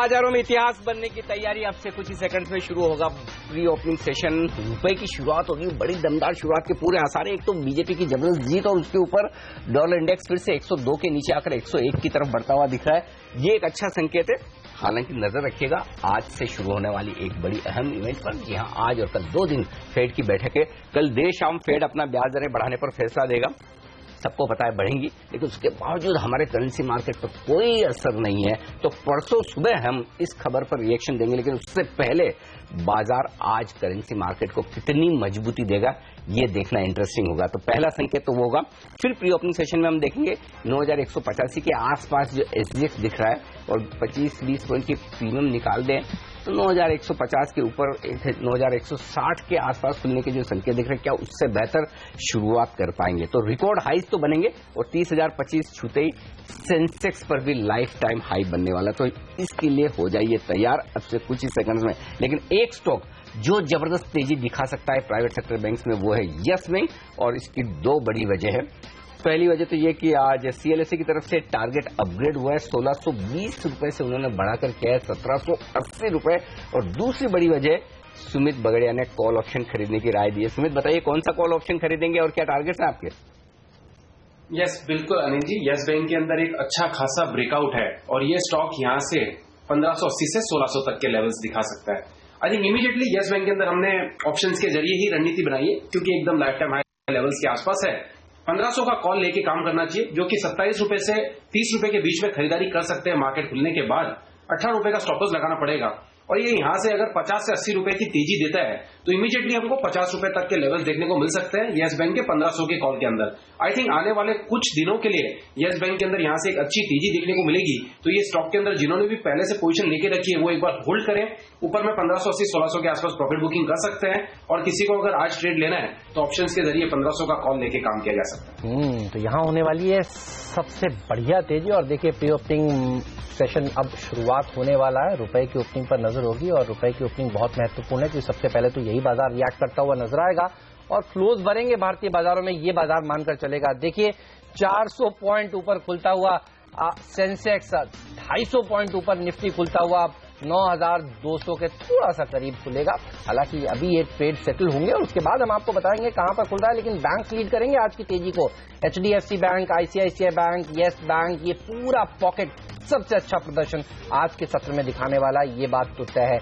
बाजारों में इतिहास बनने की तैयारी अब से कुछ ही सेकंड्स में शुरू होगा। प्री ओपनिंग सेशन रुपए की शुरुआत होगी, बड़ी दमदार शुरुआत के पूरे आसार है। एक तो बीजेपी की जबरदस्त जीत और उसके ऊपर डॉलर इंडेक्स फिर से 102 के नीचे आकर 101 की तरफ बढ़ता हुआ दिख रहा है। ये एक अच्छा संकेत है। हालांकि नजर रखिएगा आज से शुरू होने वाली एक बड़ी अहम इवेंट पर। जी हां, आज और कल 2 दिन फेड की बैठक है। कल देर शाम फेड अपना ब्याज दरें बढ़ाने पर फैसला देगा। सबको पता है बढ़ेंगी, लेकिन उसके बावजूद हमारे करेंसी मार्केट पर कोई असर नहीं है। तो परसों सुबह हम इस खबर पर रिएक्शन देंगे, लेकिन उससे पहले बाजार आज करेंसी मार्केट को कितनी मजबूती देगा ये देखना इंटरेस्टिंग होगा। तो पहला संकेत तो वो होगा। फिर प्री ओपनिंग सेशन में हम देखेंगे 9185 के आसपास जो एसजीएक्स दिख रहा है और 25-20 पॉइंट की प्रीमियम निकाल दें तो 9150 के ऊपर 9160 के आसपास खुलने के जो संकेत दिख रहे हैं, क्या उससे बेहतर शुरुआत कर पाएंगे? तो रिकॉर्ड हाईज तो बनेंगे और 30,025 छूते ही सेंसेक्स पर भी लाइफ टाइम हाई बनने वाला। तो इसके लिए हो जाइए तैयार अब से कुछ ही सेकंड्स में। लेकिन एक स्टॉक जो जबरदस्त तेजी दिखा सकता है प्राइवेट सेक्टर बैंक्स में, वो है यस बैंक, और इसकी 2 बड़ी वजह है। पहली वजह तो ये कि आज सीएलएसए की तरफ से टारगेट अपग्रेड हुआ है। 1620 रुपए से उन्होंने बढ़ाकर किया है 1780 रुपए। और दूसरी बड़ी वजह, सुमित बगड़िया ने कॉल ऑप्शन खरीदने की राय दी है। सुमित बताइए, कौन सा कॉल ऑप्शन खरीदेंगे और क्या टारगेट्स हैं आपके? यस, बिल्कुल अनिल जी। यस बैंक के अंदर एक अच्छा खासा ब्रेकआउट है और ये स्टॉक यहां से 1580 से 1600 तक के लेवल्स दिखा सकता है। I think immediately yes bank के अंदर हमने ऑप्शंस के जरिए ही रणनीति बनाई है, क्योंकि एकदम लाइफ टाइम हाई लेवल्स के आसपास है। 1500 का कॉल लेके काम करना चाहिए, जो कि 27 रुपए से 30 रुपए के बीच में खरीदारी कर सकते हैं। मार्केट खुलने के बाद 18 रुपए का स्टॉप लॉस लगाना पड़ेगा और ये यहां से अगर 50 से 80 रुपए की तेजी देता है तो इमीडिएटली हमको 50 रुपए तक के लेवल देखने को मिल सकते हैं यस बैंक के 1500 के कॉल के अंदर। आई थिंक आने वाले कुछ दिनों के लिए यस बैंक के अंदर यहां से एक अच्छी तेजी देखने को मिलेगी। तो ये स्टॉक के अंदर जिन्होंने भी पहले से पोजीशन लेके रखी है वो एक बार होल्ड करें। ऊपर में 1580-1600 के आसपास प्रॉफिट बुकिंग कर सकते हैं और किसी को अगर आज ट्रेड लेना है तो ऑप्शंस के जरिए 1500 का कॉल लेके काम किया जा सकता है। तो यहां होने वाली है सबसे बढ़िया तेजी। और देखिए, प्री ओपनिंग सेशन अब शुरुआत होने वाला है। रुपए की ओपनिंग पर नजर होगी और रुपए की ओपनिंग बहुत महत्वपूर्ण है, क्योंकि सबसे पहले तो यही बाजार रिएक्ट करता हुआ नजर आएगा और फ्लोज भरेंगे भारतीय बाजारों में, ये बाजार मानकर चलेगा। देखिए, 400 पॉइंट ऊपर खुलता हुआ सेंसेक्स, 250 पॉइंट ऊपर निफ्टी खुलता हुआ 9200 के थोड़ा सा करीब खुलेगा। हालांकि अभी ये ट्रेड सेटल होंगे और उसके बाद हम आपको बताएंगे कहां पर खुल रहा है। लेकिन बैंक लीड करेंगे आज की तेजी को। HDFC bank, ICICI bank, yes bank, ये पूरा पॉकेट सबसे अच्छा प्रदर्शन आज के सत्र में दिखाने वाला, ये बात तो तय है।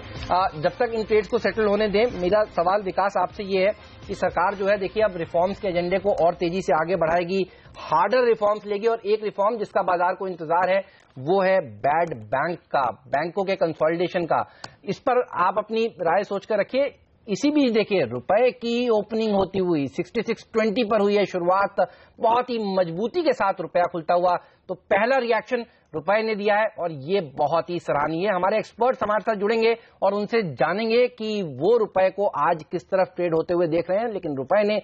जब तक इन ट्रेड्स को सेटल होने दें, मेरा सवाल विकास आपसे ये है कि सरकार जो है, देखिए, अब रिफॉर्म्स के एजेंडे को और तेजी से आगे बढ़ाएगी, हार्डर रिफॉर्म्स लेगी। और एक रिफॉर्म जिसका बाजार को इंतजार है वो है बैड बैंक का, बैंकों के कंसोलिडेशन का। इस पर आप अपनी राय सोचकर रखिए। इसी बीच देखिए, रुपए की ओपनिंग होती हुई 6620 पर हुई है शुरुआत, बहुत ही मजबूती के साथ रुपया खुलता हुआ। तो पहला रिएक्शन रुपए ने दिया है और ये बहुत ही सराहनीय है। हमारे एक्सपर्ट्स हमारे साथ जुड़ेंगे और उनसे जानेंगे कि वो रुपए को आज किस तरफ ट्रेड होते हुए देख रहे हैं। लेकिन रुपए ने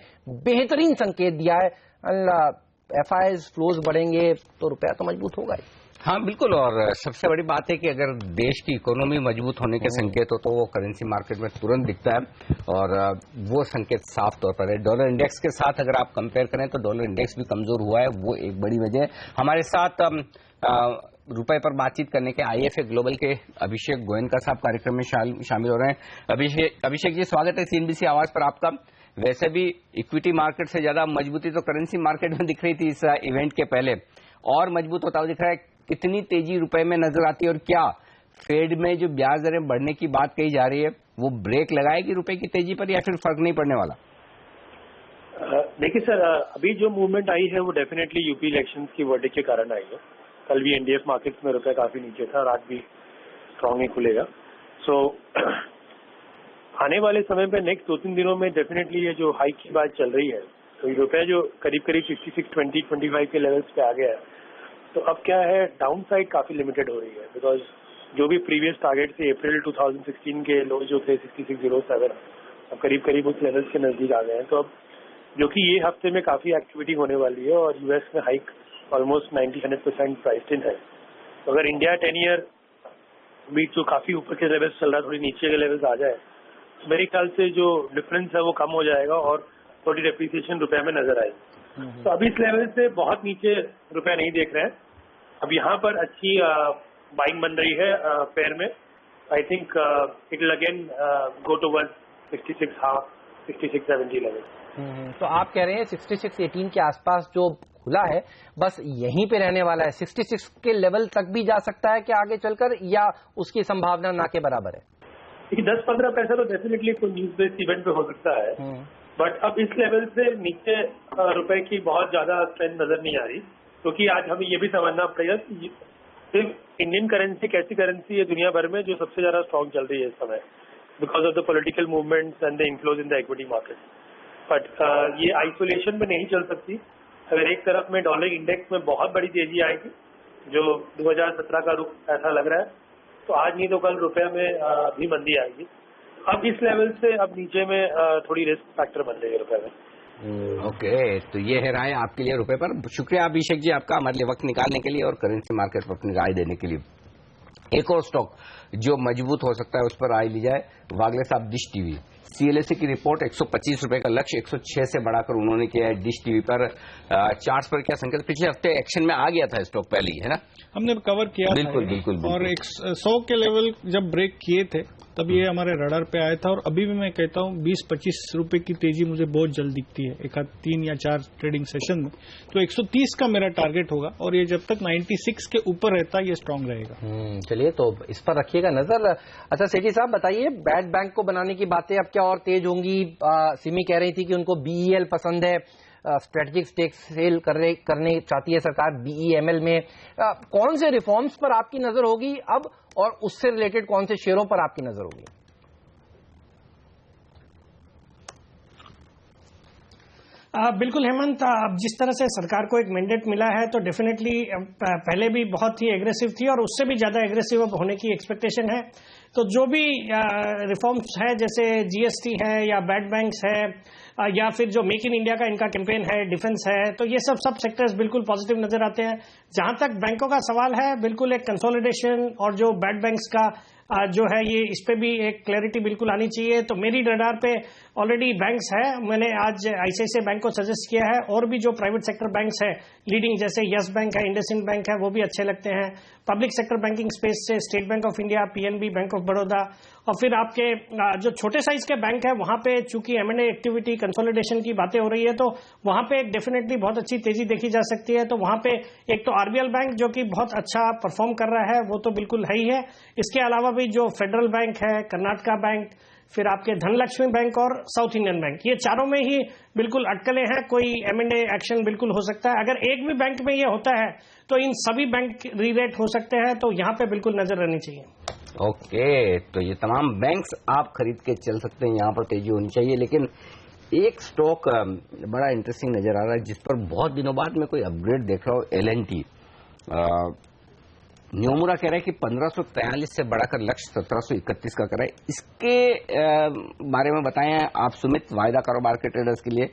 बेहतरीन संकेत दिया है। एफआईआईज फ्लोज बढ़ेंगे तो रुपया तो मजबूत होगा ही। हाँ बिल्कुल, और सबसे बड़ी बात है कि अगर देश की इकोनॉमी मजबूत होने के संकेत हो तो वो करेंसी मार्केट में तुरंत दिखता है और वो संकेत साफ तौर पर है। डॉलर इंडेक्स के साथ अगर आप कंपेयर करें तो डॉलर इंडेक्स भी कमजोर हुआ है, वो एक बड़ी वजह है। हमारे साथ रुपए पर बातचीत करने के आईएफए ग्लोबल के अभिषेक गोयनका साहब कार्यक्रम में शामिल हो रहे हैं। अभिषेक जी, स्वागत है सीएनबीसी आवाज पर आपका। वैसे भी इक्विटी मार्केट से ज्यादा मजबूती तो करेंसी मार्केट में दिख रही थी इस इवेंट के पहले, और मजबूत होता हुआ दिख रहा है। कितनी तेजी रुपए में नजर आती है और क्या फेड में जो ब्याज दरें बढ़ने की बात कही जा रही है वो ब्रेक लगाएगी रुपए की तेजी पर या फिर फर्क नहीं पड़ने वाला? देखिए सर, अभी जो मूवमेंट आई है वो डेफिनेटली यूपी इलेक्शंस की वर्डिक्ट के कारण आई है। कल भी एनडीएफ मार्केट्स में रुपए काफी नीचे था और आज भी स्ट्रांग ही खुलेगा। सो आने वाले समय पे नेक्स्ट 2-3 दिनों में डेफिनेटली ये जो हाइक की बात चल रही है, तो रुपए जो करीब 66-20-25 के लेवल्स पे आ गया है, तो अब क्या है, डाउन साइड काफी लिमिटेड हो रही है। बिकॉज जो भी प्रीवियस टारगेट थे अप्रैल 2016 के लो जो थे 6607, अब करीब उस लेवल्स के नजदीक आ गए हैं। तो अब जो कि ये हफ्ते में काफी एक्टिविटी होने वाली है और यूएस में हाइक ऑलमोस्ट 90-100% प्राइस्ड इन है। तो अगर इंडिया 10 ईयर बीच जो काफी ऊपर के लेवल्स चल रहा है, थोड़ी नीचे के लेवल्स आ जाए, तो मेरे ख्याल से जो डिफरेंस है वो कम हो जाएगा और थोड़ी डेप्रिसिएशन रुपए में नजर आएगी। तो अभी इस लेवल से बहुत नीचे रुपया नहीं देख रहे हैं। अब यहाँ पर अच्छी बाइंग बन रही है पेयर में. I think it will again go towards 66.70 level. तो आप कह रहे हैं 66.18 के आसपास जो खुला है बस यहीं पे रहने वाला है, 66 के लेवल तक भी जा सकता है क्या आगे चलकर, या उसकी संभावना ना के बराबर है? 10-15 पैसा तो डेफिनेटली कोई न्यूज बेस्ड इवेंट पे हो सकता है, बट अब इस लेवल से नीचे रुपए की बहुत ज्यादा स्ट्रेंथ नजर नहीं आ रही, क्योंकि आज हमें ये भी समझना पड़ेगा कि सिर्फ इंडियन करेंसी एक ऐसी करेंसी है दुनिया भर में जो सबसे ज्यादा स्ट्रॉन्ग चल रही है इस समय, because of the political movements and the inflows in the equity market. But ये आइसोलेशन में नहीं चल सकती. अगर एक तरफ में डॉलर इंडेक्स में बहुत बड़ी तेजी आएगी, जो 2017 का रुख ऐसा लग रहा है, तो आज नहीं तो कल रुपये में भी मंदी आएगी. अब इस लेवल से अब नीचे में थोड़ी रिस्क फैक्टर बन रही है रुपये में. ओके, तो ये है राय आपके लिए रुपए पर. शुक्रिया अभिषेक जी आपका हमारे लिए वक्त निकालने के लिए और करेंसी मार्केट पर अपनी राय देने के लिए. एक और स्टॉक जो मजबूत हो सकता है उस पर राय ली जाए. वागले साहब, डिश टीवी, सीएलएसए की रिपोर्ट 125 रुपए का लक्ष्य 106 से बढ़ाकर उन्होंने किया है. डिश टीवी पर चार्ट्स पर क्या संकेत? पिछले हफ्ते एक्शन में आ गया था स्टॉक पहले ही, है ना? हमने कवर किया बिल्कुल था बिल्कुल. और 100 के लेवल जब ब्रेक किए थे तब ये हमारे रडार पे आया था, और अभी भी मैं कहता हूँ 20-25 रुपए की तेजी मुझे बहुत जल्द दिखती है एक 3 या 4 ट्रेडिंग सेशन में. तो 130 का मेरा टारगेट होगा, और ये जब तक 96 के ऊपर रहता है ये स्ट्रांग रहेगा. चलिए, तो इस पर रखिएगा नजर. अच्छा सेठी साहब बताइए, बैड बैंक को बनाने की बातें अब क्या और तेज होंगी? सिमी कह रही थी कि उनको बीईएल पसंद है, स्ट्रेटेजिक स्टेक सेल करने चाहती है सरकार बीईएमएल में. कौन से रिफॉर्म्स पर आपकी नजर होगी अब, और उससे रिलेटेड कौन से शेयरों पर आपकी नजर होगी? बिल्कुल हेमंत, अब जिस तरह से सरकार को एक मैंडेट मिला है तो डेफिनेटली पहले भी बहुत ही एग्रेसिव थी और उससे भी ज्यादा एग्रेसिव अब होने की एक्सपेक्टेशन है. तो जो भी रिफॉर्म्स है, जैसे जीएसटी है या बैड बैंक्स है या फिर जो मेक इन इंडिया का इनका कैंपेन है, डिफेंस है, तो ये सब सेक्टर्स बिल्कुल पॉजिटिव नजर आते हैं. जहां तक बैंकों का सवाल है, बिल्कुल एक कंसोलिडेशन और जो बैड बैंक्स का जो है ये इस पे भी एक क्लैरिटी बिल्कुल आनी चाहिए. तो मेरी रडार पे ऑलरेडी बैंक्स है. मैंने आज आईसीआईसीआई बैंक को सजेस्ट किया है, और भी जो प्राइवेट सेक्टर बैंक्स है लीडिंग, जैसे यस बैंक है, इंडसइंड बैंक है, वो भी अच्छे लगते हैं. पब्लिक सेक्टर बैंकिंग स्पेस से state bank of India, PNB, bank of Baroda, और फिर आपके जो छोटे साइज के बैंक है वहां पे चूंकि एमएनए एक्टिविटी कंसोलिडेशन की बातें हो रही है, तो वहां पे डेफिनेटली बहुत अच्छी तेजी देखी जा सकती है. तो वहां पे एक तो आरबीएल बैंक जो कि बहुत अच्छा परफॉर्म कर रहा है, वो तो बिल्कुल है ही है. इसके अलावा भी जो फेडरल बैंक है, कर्नाटका बैंक, फिर आपके धनलक्ष्मी बैंक और साउथ इंडियन बैंक, ये चारों में ही बिल्कुल अटकलें हैं. कोई एमएनए एक्शन बिल्कुल हो सकता है. अगर एक भी बैंक में ये होता है तो इन सभी बैंक री-रेट हो सकते हैं. तो यहाँ पे बिल्कुल नजर रहनी चाहिए. ओके, तो ये तमाम बैंक्स आप खरीद के चल सकते हैं, यहाँ पर तेजी होनी चाहिए. लेकिन एक स्टॉक बड़ा इंटरेस्टिंग नजर आ रहा है जिस पर बहुत दिनों बाद मैं कोई अपग्रेड देख रहा हूँ. एलएनटी न्योमुरा कह रहा है कि 1543 से बढ़ाकर लक्ष्य 1731 का करा है. इसके बारे में बताएं आप सुमित. वायदा कारोबार के ट्रेडर्स के लिए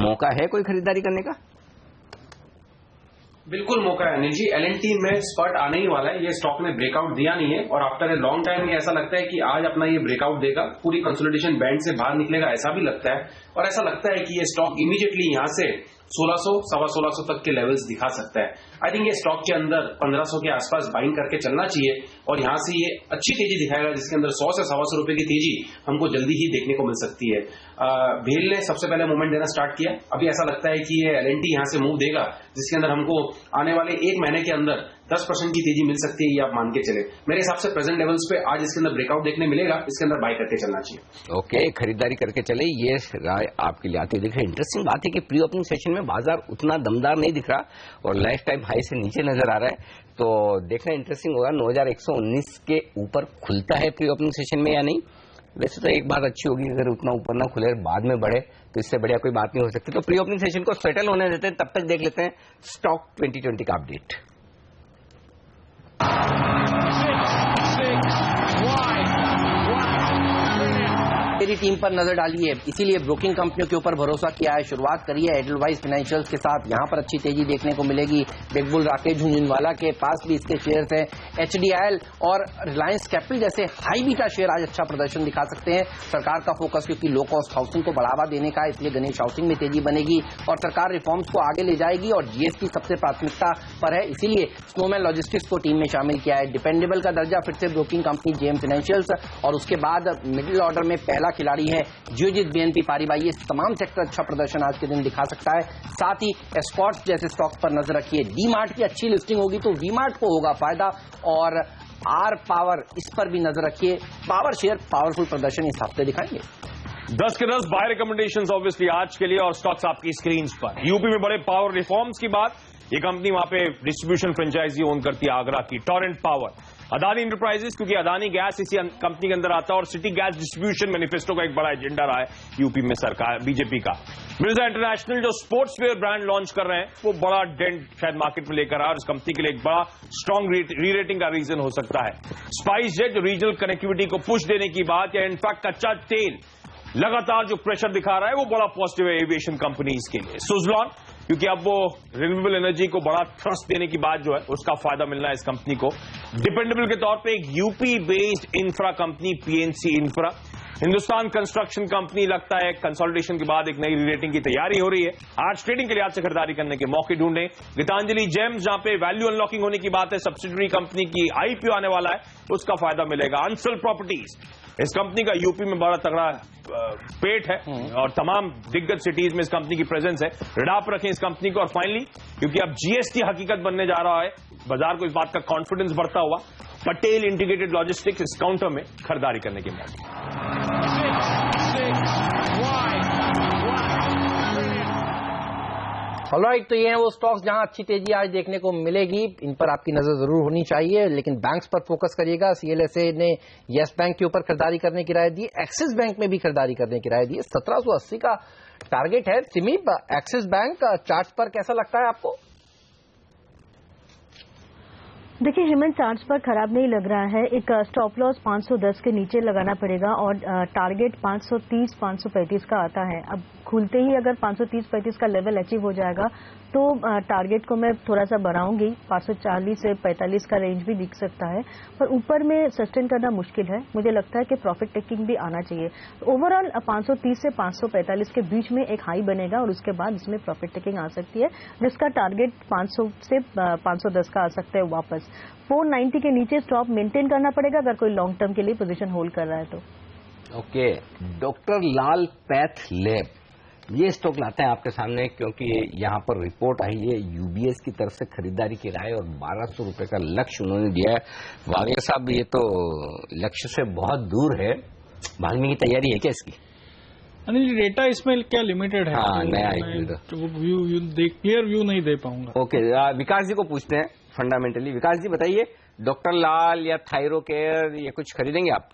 मौका है कोई खरीदारी करने का? बिल्कुल मौका है अनिल जी. एलएनटी में स्पर्ट आने ही वाला है. ये स्टॉक ने ब्रेकआउट दिया नहीं है, और आफ्टर ए लॉन्ग टाइम ये ऐसा लगता है कि आज अपना ये ब्रेकआउट देगा, पूरी कंसोलिडेशन बैंड से बाहर निकलेगा, ऐसा भी लगता है. और ऐसा लगता है कि ये स्टॉक इमीडिएटली यहां से 1600, 1650 तक के लेवल्स दिखा सकता है. आई थिंक ये स्टॉक के अंदर 1500 के आसपास बाइंग करके चलना चाहिए, और यहां से ये अच्छी तेजी दिखाएगा, जिसके अंदर 100 से 125 रुपए की तेजी हमको जल्दी ही देखने को मिल सकती है. भेल ने सबसे पहले मूवमेंट देना स्टार्ट किया. अभी ऐसा लगता है कि ये एलएनटी यहां से मूव देगा, जिसके अंदर हमको आने वाले एक महीने के अंदर 10% की तेजी मिल सकती है, ये आप मान के चले. मेरे हिसाब से प्रेजेंट लेवल्स पे आज इसके अंदर ब्रेकआउट देखने मिलेगा, इसके अंदर बाय करके चलना चाहिए. ओके, खरीदारी करके चले, ये राय आपके लिए आती दिख रही है. इंटरेस्टिंग बात है कि प्री ओपनिंग सेशन में बाजार उतना दमदार नहीं दिख रहा और लाइफ टाइम हाई से नीचे नजर आ रहा है. तो देखना इंटरेस्टिंग होगा 9119 के ऊपर खुलता है प्री ओपनिंग सेशन में या नहीं. वैसे तो एक बात अच्छी होगी, अगर उतना ऊपर ना खुले बाद में बढ़े तो इससे बढ़िया कोई बात नहीं हो सकती. तो प्री ओपनिंग सेशन को सेटल होने देते हैं, तब तक देख लेते हैं स्टॉक 2020 का अपडेट. मेरी टीम पर नजर डाली है, इसीलिए ब्रोकिंग कंपनियों के ऊपर भरोसा किया है, शुरुआत करी है एडलवाइस फाइनेंशियल्स के साथ। यहां पर अच्छी तेजी देखने को मिलेगी। बिग बुल राकेश झुंझुनवाला के पास भी इसके शेयर्स हैं। HDIL और रिलायंस कैपिटल जैसे हाई बीटा शेयर आज अच्छा प्रदर्शन दिखा सकते हैं। सरकार का फोकस क्योंकि लो कॉस्ट हाउसिंग को बढ़ावा देने का, इसलिए गणेश हाउसिंग में तेजी बनेगी और सरकार रिफॉर्म्स को आगे ले जाएगी और GST सबसे प्राथमिकता पर है, इसीलिए स्नोमैन लॉजिस्टिक्स को टीम में शामिल किया है। डिपेंडेबल का दर्जा फिर से ब्रोकिंग कंपनी JM फाइनेंशियल्स और उसके बाद मिडिल ऑर्डर में पहला खिलाड़ी है जियोजीत BNP पारिवारिक। ये तमाम सेक्टर अच्छा प्रदर्शन आज के दिन दिखा सकता है। साथ ही एस्कॉर्ट्स जैसे स्टॉक पर नजर रखिए। D-Mart की अच्छी लिस्टिंग होगी तो V-Mart को होगा फायदा और R पावर इस पर भी नजर रखिए। पावर शेयर पावरफुल प्रदर्शन इस हफ्ते दिखाएंगे। 10 के 10 बाय रिकमेंडेशंस ऑब्वियसली आज के लिए और स्टॉक्स आपकी स्क्रीन पर। यूपी में बड़े पावर रिफॉर्म्स की बात, ये कंपनी वहां पे डिस्ट्रीब्यूशन फ्रेंचाइजी ओन करती है आगरा की, टोरेंट पावर। अदानी इंटरप्राइजेस, क्योंकि अदानी गैस इसी कंपनी के अंदर आता है और सिटी गैस डिस्ट्रीब्यूशन मैनिफेस्टो का एक बड़ा एजेंडा रहा है यूपी में सरकार बीजेपी का। मिर्जा इंटरनेशनल जो स्पोर्ट्स वेयर ब्रांड लॉन्च कर रहे हैं वो बड़ा डेंट शायद मार्केट में लेकर आया और इस कंपनी के लिए एक बड़ा स्ट्रांग री रेटिंग का रीजन हो सकता है। स्पाइस जेट जो रीजनल कनेक्टिविटी को पुश देने की बात, या इनफैक्ट कच्चा तेल लगातार जो प्रेशर दिखा रहा है वो बड़ा पॉजिटिव है एविएशन कंपनीज के लिए। सुजलॉन, क्योंकि अब वो रिन्यूएबल एनर्जी को बड़ा थ्रस्ट देने की बात जो है उसका फायदा मिलना है इस कंपनी को। डिपेंडेबल के तौर पे एक UP based infra company PNC infra. Hindustan construction company, लगता है कंसोलिडेशन के बाद एक नई रीरेटिंग की तैयारी हो रही है। आज ट्रेडिंग के लिहाज से खरीदारी करने के मौके ढूंढे। गीतांजलि जेम्स, जहां पे वैल्यू अनलॉकिंग होने की बात है, सब्सिडरी कंपनी की IPO आने वाला है, उसका फायदा मिलेगा। अंसल प्रॉपर्टीज, इस कंपनी का यूपी में बड़ा तगड़ा पेट है और तमाम दिग्गज सिटीज में इस कंपनी की प्रेजेंस है। रिडा पर रखें इस कंपनी को। और फाइनली, क्योंकि अब GST हकीकत बनने जा रहा है, बाजार को इस बात का कॉन्फिडेंस बढ़ता हुआ, पटेल इंटीग्रेटेड लॉजिस्टिक्स इस काउंटर में खरीदारी करने के मौके। ऑलराइट, तो ये हैं वो स्टॉक्स जहां अच्छी तेजी आज देखने को मिलेगी, इन पर आपकी नजर जरूर होनी चाहिए। लेकिन बैंक्स पर फोकस करिएगा। CLSA ने येस बैंक के ऊपर खरीदारी करने की राय दी, एक्सिस बैंक में भी खरीदारी करने की राय दी। 1780 का टारगेट है। सिमी, एक्सिस बैंक चार्ट्स पर कैसा लगता है आपको? देखिए हेमंत, चार्ट्स पर खराब नहीं लग रहा है। एक स्टॉप लॉस 510 के नीचे लगाना पड़ेगा और टारगेट 530-535 का आता है। अब खुलते ही अगर 530-35 का लेवल अचीव हो जाएगा तो टारगेट को मैं थोड़ा सा बढ़ाऊंगी। 540 से 45 का रेंज भी दिख सकता है, पर ऊपर में सस्टेन करना मुश्किल है। मुझे लगता है कि प्रॉफिट टेकिंग भी आना चाहिए। ओवरऑल 530 से 545 के बीच में एक हाई बनेगा और उसके बाद इसमें प्रॉफिट टेकिंग आ सकती है, जिसका टारगेट 500 से 510 का आ सकता है वापस। 490 के नीचे स्टॉप मेंटेन करना पड़ेगा अगर कोई लॉन्ग टर्म के लिए पोजीशन होल्ड कर रहा है तो। ओके, डॉक्टर लाल पैथ लैब, ये स्टॉक लाते हैं आपके सामने क्योंकि यहाँ पर रिपोर्ट आई है UBS की तरफ से खरीदारी की राय और 1200 रुपए का लक्ष्य उन्होंने दिया है। वागले साहब, ये तो लक्ष्य से बहुत दूर है, भागने की तैयारी है क्या इसकी? अनिल, डेटा इसमें क्या लिमिटेड है? हाँ, नया क्लियर व्यू नहीं दे पाऊंगा। ओके, विकास जी को पूछते हैं फंडामेंटली। विकास जी बताइए, डॉक्टर लाल या थायरो केयर, ये कुछ खरीदेंगे आप?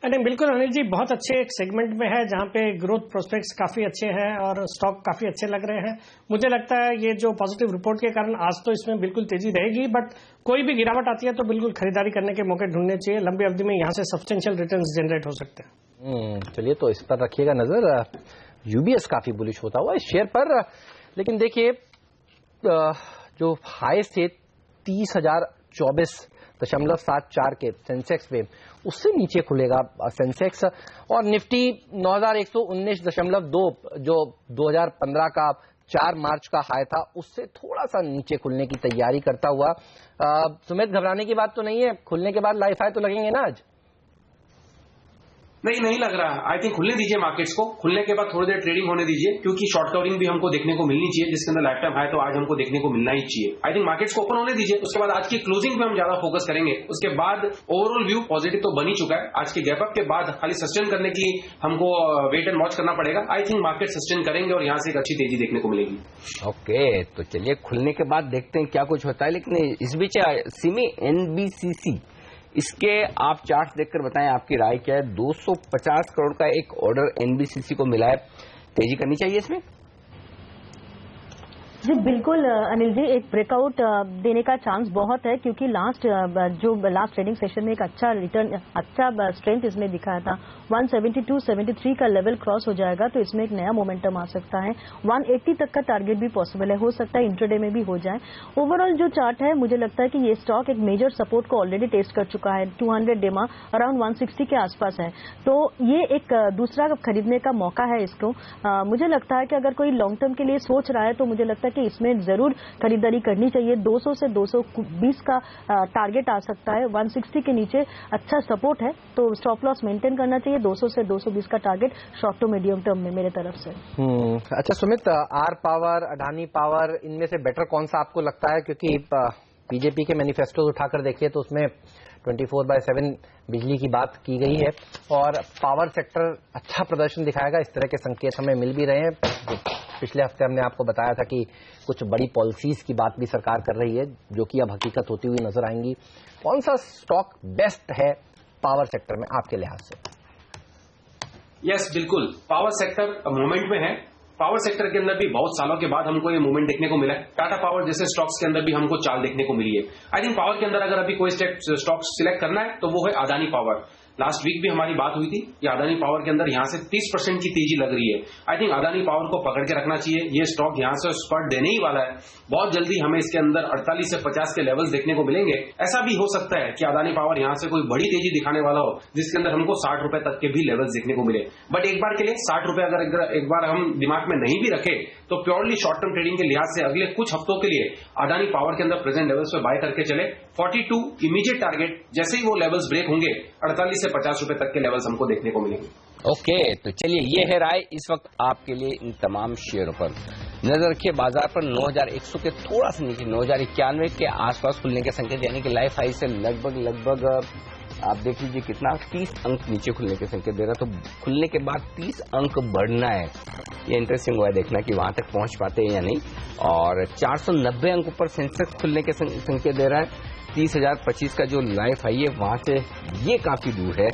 नहीं, बिल्कुल अनिल जी, बहुत अच्छे एक सेगमेंट में है जहां पे ग्रोथ प्रोस्पेक्ट्स काफी अच्छे हैं और स्टॉक काफी अच्छे लग रहे हैं। मुझे लगता है ये जो पॉजिटिव रिपोर्ट के कारण आज तो इसमें बिल्कुल तेजी रहेगी, बट कोई भी गिरावट आती है तो बिल्कुल खरीदारी करने के मौके ढूंढने चाहिए। लंबी अवधि में यहां से सब्सटेंशियल रिटर्न्स जनरेट हो सकते हैं। चलिए, तो इस पर रखिएगा नजर। UBS काफी बुलिश होता हुआ इस शेयर पर, लेकिन देखिए जो हाईएस्ट थे 30,024.74 के सेंसेक्स पे, उससे नीचे खुलेगा सेंसेक्स। और निफ्टी 9,119.2 जो 2015 का 4 मार्च का हाई था, उससे थोड़ा सा नीचे खुलने की तैयारी करता हुआ। सुमित, घबराने की बात तो नहीं है? खुलने के बाद लाइफ हाई तो लगेंगे ना आज? नहीं लग रहा। आई थिंक खुलने दीजिए मार्केट्स को, खुलने के बाद थोड़ी देर ट्रेडिंग होने दीजिए, क्योंकि शॉर्ट कवरिंग भी हमको देखने को मिलनी चाहिए, जिसके अंदर लाइफ टाइम हाई तो आज हमको देखने को मिलना ही चाहिए। आई थिंक मार्केट्स को ओपन होने दीजिए, उसके बाद आज की क्लोजिंग पे हम ज्यादा फोकस करेंगे। उसके बाद ओवरऑल व्यू पॉजिटिव तो बन ही चुका है। आज के गैप अप के बाद खाली सस्टेन करने की हमको वेट एंड वॉच करना पड़ेगा। आई थिंक मार्केट सस्टेन करेंगे और यहां से एक अच्छी तेजी देखने को मिलेगी। ओके, तो चलिए खुलने के बाद देखते हैं क्या कुछ होता है। लेकिन इस बीच सिमी NBCC, इसके आप चार्ट देखकर बताएं आपकी राय क्या है। 250 करोड़ का एक ऑर्डर NBCC को मिला है, तेजी करनी चाहिए इसमें? जी बिल्कुल अनिल जी, एक ब्रेकआउट देने का चांस बहुत है, क्योंकि लास्ट ट्रेडिंग सेशन में एक अच्छा रिटर्न, अच्छा स्ट्रेंथ इसमें दिखाया था। 172.73 का लेवल क्रॉस हो जाएगा तो इसमें एक नया मोमेंटम आ सकता है। 180 तक का टारगेट भी पॉसिबल है, हो सकता है इंट्राडे में भी हो जाए। ओवरऑल जो चार्ट है, मुझे लगता है कि ये स्टॉक एक मेजर सपोर्ट को ऑलरेडी टेस्ट कर चुका है। 200 डेमा अराउंड 160 के आसपास है, तो ये एक दूसरा खरीदने का मौका है इसको। मुझे लगता है कि अगर कोई लॉन्ग टर्म के लिए सोच रहा है तो मुझे लगता है कि इसमें जरूर खरीदारी करनी चाहिए। 200 से 220 का टारगेट आ सकता है। 160 के नीचे अच्छा सपोर्ट है, तो स्टॉप लॉस मेंटेन करना चाहिए। 200 से 220 का target short to medium term में मेरे तरफ से। अच्छा Sumit, R power, Adani power, इनमें से बेटर कौन सा आपको लगता है? क्योंकि बीजेपी के मैनिफेस्टो उठाकर देखिए तो उसमें 24/7 बिजली की बात की गई है और पावर सेक्टर अच्छा प्रदर्शन दिखाएगा, इस तरह के संकेत हमें मिल भी रहे हैं। पिछले हफ्ते हमने आपको बताया था कि कुछ बड़ी पॉलिसीज की बात भी सरकार कर रही है, जो कि अब हकीकत होती हुई नजर आएंगी। कौन सा स्टॉक बेस्ट है पावर सेक्टर में आपके लिहाज से? यस, बिल्कुल पावर सेक्टर मूवमेंट में है। पावर सेक्टर के अंदर भी बहुत सालों के बाद हमको ये मूवमेंट देखने को मिला है। टाटा पावर जैसे स्टॉक्स के अंदर भी हमको चाल देखने को मिली है। आई थिंक पावर के अंदर अगर अभी कोई स्टॉक सिलेक्ट करना है तो वो है अदानी पावर। लास्ट वीक भी हमारी बात हुई थी कि अदानी पावर के अंदर यहां से 30% की तेजी लग रही है। आई थिंक अदानी पावर को पकड़ के रखना चाहिए। ये स्टॉक यहां से स्पर्ट देने ही वाला है। बहुत जल्दी हमें इसके अंदर 48 से 50 के लेवल्स देखने को मिलेंगे। ऐसा भी हो सकता है कि अदानी पावर यहां से कोई बड़ी तेजी दिखाने वाला हो, जिसके अंदर हमको 60 रुपए तक के भी लेवल्स देखने को मिले। बट एक बार के लिए 60 रुपए अगर एक बार हम दिमाग में नहीं भी रखे तो प्योरली शॉर्ट टर्म ट्रेडिंग के लिहाज से अगले कुछ हफ्तों के लिए अदानी पावर के अंदर प्रेजेंट लेवल्स पे बाय करके चले। 42 इमीडिएट टारगेट, जैसे ही वो लेवल्स ब्रेक होंगे 48 से 50 रुपए तक के लेवल्स हमको देखने को मिलेंगे। ओके, तो चलिए ये है राय इस वक्त आपके लिए इन तमाम शेयरों पर। नजर रखिए बाजार पर 9100 के थोड़ा सा नीचे 9091 के आसपास खुलने के संकेत, यानी कि लाइफ हाई से लगभग आप देख लीजिए कितना 30 अंक नीचे खुलने के संकेत दे रहा है। तो खुलने के बाद 30 अंक बढ़ना है, ये इंटरेस्टिंग हुआ है देखना कि वहां तक पहुंच पाते हैं या नहीं। और 490 अंक ऊपर सेंसेक्स खुलने के संकेत दे रहा है। 30,025 का जो लाइफ हाई है वहां से ये काफी दूर है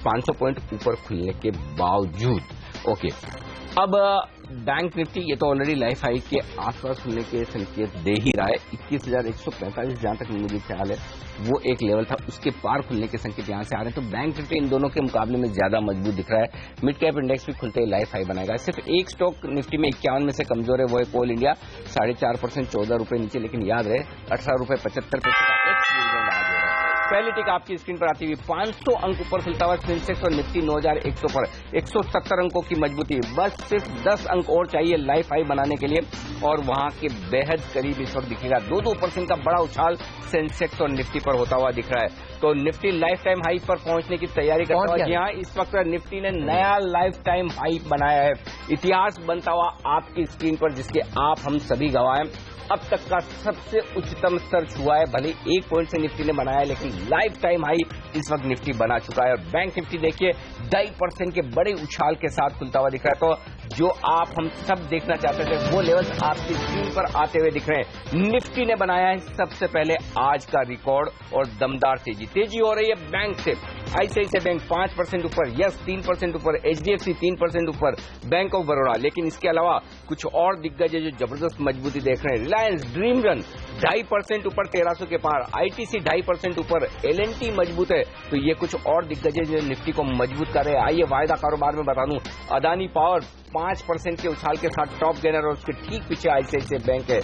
500 पॉइंट ऊपर खुलने के बावजूद। ओके, अब बैंक निफ्टी ये तो ऑलरेडी लाइफ हाई के आसपास खुलने के संकेत दे ही रहा है। 21,145 जहां तक मुझे ख्याल है वो एक लेवल था, उसके पार खुलने के संकेत यहां से आ रहे हैं। तो बैंक निफ्टी इन दोनों के मुकाबले में ज्यादा मजबूत दिख रहा है। मिड कैप इंडेक्स भी खुलते ही लाइफ हाई बनाएगा। सिर्फ एक स्टॉक निफ्टी में 51 में से कमजोर है, वो है कोल इंडिया 4.5%, 14 रुपए नीचे। लेकिन याद रहे 18.75 रुपए का एक पहली टिक आपकी स्क्रीन पर आती हुई 500 अंक ऊपर खुलता हुआ सेंसेक्स और निफ्टी 9100 पर 170 अंकों की मजबूती। बस सिर्फ 10 अंक और चाहिए लाइफ हाई बनाने के लिए और वहां के बेहद करीब इस वक्त दिखेगा। 2% का बड़ा उछाल सेंसेक्स और निफ्टी पर होता हुआ दिख रहा है। तो निफ्टी लाइफ टाइम हाई पर पहुंचने की तैयारी करता हुआ, जी हाँ, इस वक्त निफ्टी ने नया लाइफ टाइम हाई बनाया है। इतिहास बनता हुआ आपकी स्क्रीन पर, जिसके आप हम सभी गवाह हैं। अब तक का सबसे उच्चतम स्तर छुआ है। भले 1 पॉइंट से निफ्टी ने बनाया, लेकिन लाइफ टाइम हाई इस वक्त निफ्टी बना चुका है। और बैंक निफ्टी देखिए 2.5% के बड़े उछाल के साथ खुलता हुआ दिख रहा है। तो जो आप हम सब देखना चाहते थे वो लेवल्स आपकी स्क्रीन पर आते हुए दिख रहे हैं। निफ्टी ने बनाया है सबसे पहले आज का रिकॉर्ड और दमदार तेजी हो रही है बैंक से। आईसीआईसीआई बैंक 5% ऊपर, यस 3% ऊपर, एचडीएफसी 3% ऊपर, बैंक ऑफ बड़ौदा। लेकिन इसके अलावा कुछ और दिग्गज जो जबरदस्त मजबूती देख रहे हैं। रिलायंस ड्रीम रन 2.5% ऊपर 1300 के पार, आईटीसी 2.5% ऊपर, एलएनटी मजबूत है। तो ये कुछ और दिग्गज जो निफ्टी को मजबूत कर रहे हैं। आइए वायदा कारोबार में बता दूं, अदानी पावर 5% के उछाल के साथ टॉप गेनर और उसके ठीक पीछे आईसीआईसीआई बैंक है।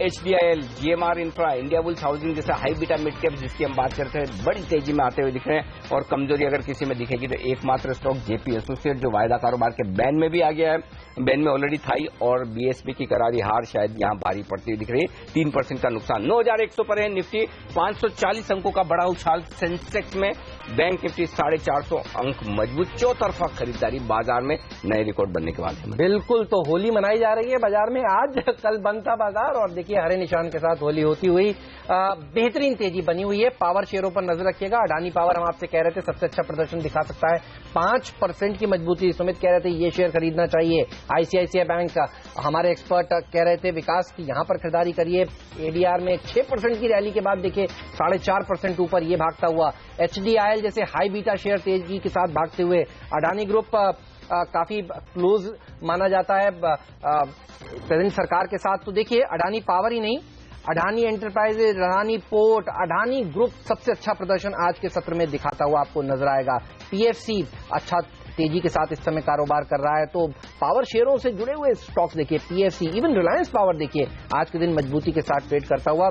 HDIL, GMR infra, India bulls housing जैसे हाई बीटा मिड कैप जिसकी हम बात करते हैं बड़ी तेजी में आते हुए दिख रहे हैं। और कमजोरी अगर किसी में दिखेगी तो एकमात्र स्टॉक जेपी एसोसिएट जो वायदा कारोबार के बैन में भी आ गया है, बैन में ऑलरेडी था ही, और बीएसपी की करारी हार शायद यहां भारी पड़ती हुई दिख रही है। 3% का नुकसान। 9100 पर है निफ्टी, 540 अंकों का बड़ा उछाल सेंसेक्स में। बैंक निफ्टी 450 अंक मजबूत। चौतरफा खरीदारी बाजार में नए रिकॉर्ड बनने के बाद। बिल्कुल, तो होली मनाई जा रही है बाजार में। आज कल बंद था बाजार और देखिए हरे निशान के साथ होली होती हुई बेहतरीन तेजी बनी हुई है। पावर शेयरों पर नजर रखिएगा। अडानी पावर हम आपसे कह रहे थे सबसे अच्छा प्रदर्शन दिखा सकता है, 5% की मजबूती। सुमित कह रहे थे ये शेयर खरीदना चाहिए। आईसीआईसीआई बैंक हमारे एक्सपर्ट कह रहे थे विकास की यहां पर खरीदारी करिए। एडीआर में 6% की रैली के बाद देखिए 4.5% ऊपर ये भागता हुआ। एचडीआईएल जैसे हाई बीटा शेयर तेजी के साथ भागते हुए। अडानी ग्रुप काफी क्लोज माना जाता है प्रेजेंट सरकार के साथ। तो देखिए अडानी पावर ही नहीं, Adani enterprises, Adani port, Adani group सबसे अच्छा प्रदर्शन आज के सत्र में दिखाता हुआ आपको नजर आएगा। पीएफसी अच्छा तेजी के साथ इस समय कारोबार कर रहा है। तो पावर शेयरों से जुड़े हुए स्टॉक्स देखिए, पीएफसी, इवन रिलायंस पावर देखिए आज के दिन मजबूती के साथ ट्रेड करता हुआ।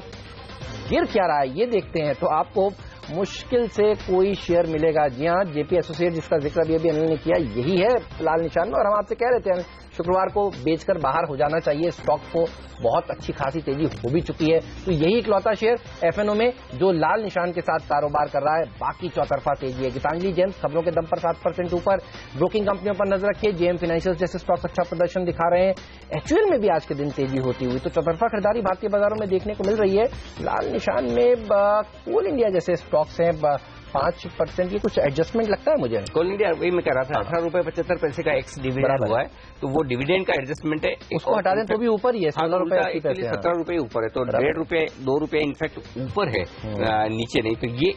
गिर क्या रहा है ये देखते हैं, तो आपको मुश्किल से कोई शेयर मिलेगा। जी हाँ, जेपी एसोसिएट जिसका जिक्र अभी अनिल ने किया, यही है लाल निशान में। और हम आपसे कह रहे थे शुक्रवार को बेचकर बाहर हो जाना चाहिए, स्टॉक को बहुत अच्छी खासी तेजी हो भी चुकी है। तो यही इकलौता शेयर एफएनओ में जो लाल निशान के साथ कारोबार कर रहा है, बाकी चौतरफा तेजी है। गीतांजलि जेम्स खबरों के दम पर 7% ऊपर। ब्रोकिंग कंपनियों पर नजर रखिए, जेएम फाइनेंशियल जैसे स्टॉक्स अच्छा प्रदर्शन दिखा रहे हैं। एचयूएल में भी आज के दिन तेजी होती हुई, तो चौतरफा खरीदारी भारतीय बाजारों में देखने को मिल रही है। लाल निशान में कोल इंडिया जैसे स्टॉक्स हैं 5%, ये कुछ एडजस्टमेंट लगता है मुझे। कोल इंडिया वही मैं कह रहा था, 18.75 का एक्स डिविडेंड हुआ है, तो वो डिविडेंड का एडजस्टमेंट है। उसको हटा दें तो भी ऊपर ही है, 16 रुपए 17 रुपए ऊपर है, तो 1.5 रुपए 2 रुपए इनफैक्ट ऊपर है, नीचे नहीं। तो ये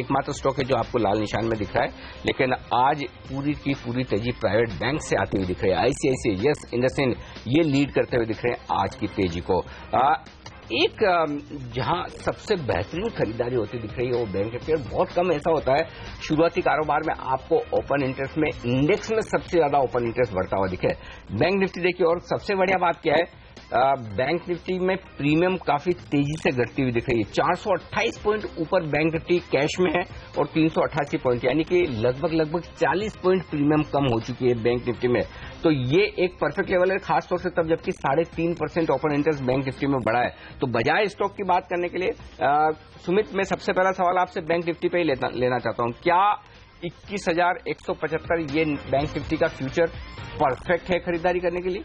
एकमात्र स्टॉक है जो आपको लाल निशान में दिख रहा है। लेकिन आज पूरी की पूरी तेजी प्राइवेट बैंक से आती हुई दिख रही है। आईसीआईसीआई, यस, इंडसइंड ये लीड करते हुए दिख रहे हैं आज की तेजी को। एक जहां सबसे बेहतरीन खरीदारी होती दिख रही है वो बैंक निफ्टी। बहुत कम ऐसा होता है शुरुआती कारोबार में आपको ओपन इंटरेस्ट में, इंडेक्स में सबसे ज्यादा ओपन इंटरेस्ट बढ़ता हुआ दिखे बैंक निफ्टी। देखिए, और सबसे बढ़िया बात क्या है, बैंक निफ्टी में प्रीमियम काफी तेजी से घटती हुई दिख रही है। 428 पॉइंट ऊपर बैंक निफ्टी कैश में है और 388 पॉइंट, यानी कि लगभग 40 पॉइंट प्रीमियम कम हो चुकी है बैंक निफ्टी में। तो ये एक परफेक्ट लेवल है, खासतौर से तब जबकि 3.5% ओपन इंटरेस्ट बैंक निफ्टी में बढ़ा है। तो बजाय स्टॉक की बात करने के लिए सुमित, मैं सबसे पहला सवाल आपसे बैंक निफ्टी पे ही लेना चाहता हूं। क्या 21,175 ये बैंक निफ्टी का फ्यूचर परफेक्ट है खरीदारी करने के लिए?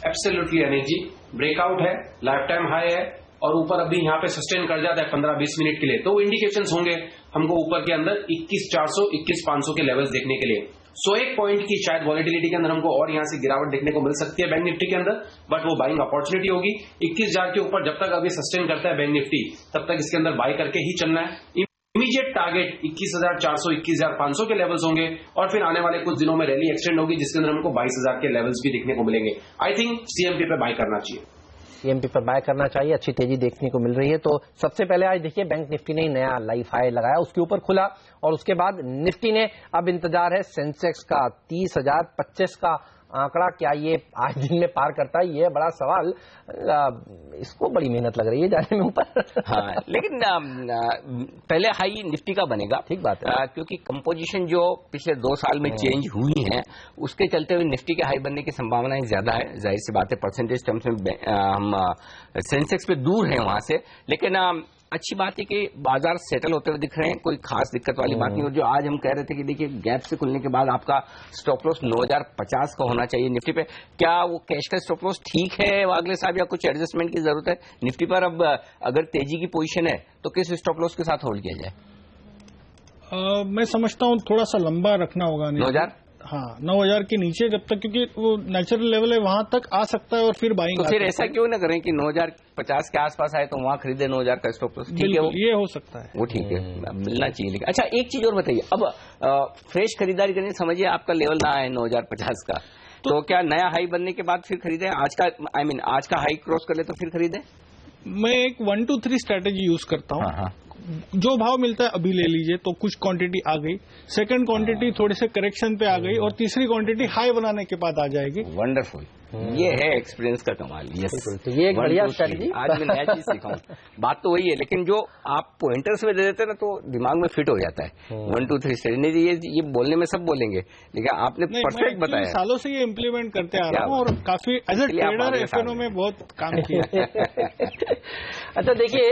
एब्सोल्युटली अनिल जी, ब्रेकआउट है, लाइफ टाइम हाई है और ऊपर अभी यहाँ पे सस्टेन कर जाता है 15-20 मिनट के लिए, तो वो इंडिकेशंस होंगे हमको ऊपर के अंदर 21,400 21,500 के लेवल्स देखने के लिए। 101 पॉइंट की शायद वॉलेटिलिटी के अंदर हमको और यहाँ से गिरावट देखने को मिल सकती है बैंक निफ्टी के अंदर, बट वो बाइंग अपॉर्चुनिटी होगी। 21,000 के ऊपर जब तक अभी सस्टेन करता है बैंक निफ्टी, तब तक इसके अंदर बाई करके ही चलना है। इमीडिएट टारगेट 21,400 21,500 के लेवल्स होंगे और फिर आने वाले कुछ दिनों में रैली एक्सटेंड होगी जिसके अंदर हमको 22,000 के लेवल्स भी देखने को मिलेंगे। आई थिंक सीएमपी पे बाय करना चाहिए, सीएमपी पर बाय करना चाहिए, अच्छी तेजी देखने को मिल रही है। तो सबसे पहले आज देखिए बैंक निफ्टी ने नया लाइफ हाई लगाया, उसके ऊपर खुला और उसके बाद निफ्टी ने अब इंतजार है सेंसेक्स का 30,025 का आंकड़ा, क्या ये आज दिन में पार करता है, ये बड़ा सवाल। इसको बड़ी मेहनत लग रही है जाने में ऊपर। हाँ, लेकिन पहले हाई निफ्टी का बनेगा, ठीक बात है, क्योंकि कंपोजिशन जो पिछले 2 साल में चेंज हुई है उसके चलते हुए निफ्टी के हाई बनने की संभावनाएं ज्यादा है। जाहिर सी बात है, परसेंटेज टर्म्स में हम सेंसेक्स पे दूर हैं वहां से, लेकिन अच्छी बात है कि बाजार सेटल होते हुए दिख रहे हैं, कोई खास दिक्कत वाली बात नहीं। और जो आज हम कह रहे थे कि देखिए गैप से खुलने के बाद आपका स्टॉप लॉस 9,050 का होना चाहिए निफ्टी पे, क्या वो कैश का स्टॉप लॉस ठीक है अगले साहब, या कुछ एडजस्टमेंट की जरूरत है निफ्टी पर? अब अगर तेजी की पोजीशन है तो किस स्टॉप लॉस के साथ होल्ड किया जाए? मैं समझता हूँ थोड़ा सा लंबा रखना होगा 9,000, हाँ 9,000 के नीचे जब तक, क्योंकि वो नेचुरल लेवल है वहां तक आ सकता है और फिर बाइंग। तो फिर ऐसा क्यों ना करें कि 9,050 के आसपास आए तो वहां खरीदे 9,000 का स्टॉप लॉस, ठीक है, ये हो सकता है, वो ठीक है, मिलना चाहिए। लेकिन अच्छा एक चीज और बताइए, अब फ्रेश खरीदारी करनी, समझिए आपका लेवल ना आए 9,050 का, तो क्या नया हाई बनने के बाद फिर खरीदे? आज का आज का हाई क्रॉस कर ले तो फिर खरीदे? मैं एक 1 2 3 स्ट्रेटेजी यूज करता हूँ। जो भाव मिलता है अभी ले लीजिए, तो कुछ क्वांटिटी आ गई, सेकंड क्वांटिटी थोड़े से करेक्शन पे आ गई और तीसरी क्वांटिटी हाई बनाने के बाद आ जाएगी। वंडरफुल, ये है एक्सपीरियंस का कमाल। यस, तो ये एक बढ़िया स्ट्रेटजी, आज मैं नया चीज सीखा हूं। बात तो वही है, लेकिन जो आप पॉइंटर्स में दे देते हैं ना तो दिमाग में फिट हो जाता है। 1 2 3 स्ट्रेटजी, ये बोलने में सब बोलेंगे, लेकिन आपने परफेक्ट बताया। सालों से ये इम्प्लीमेंट करते आ रहा हूँ और काफी एज ए ट्रेडर एफएनओ में बहुत काम किया। अच्छा देखिए,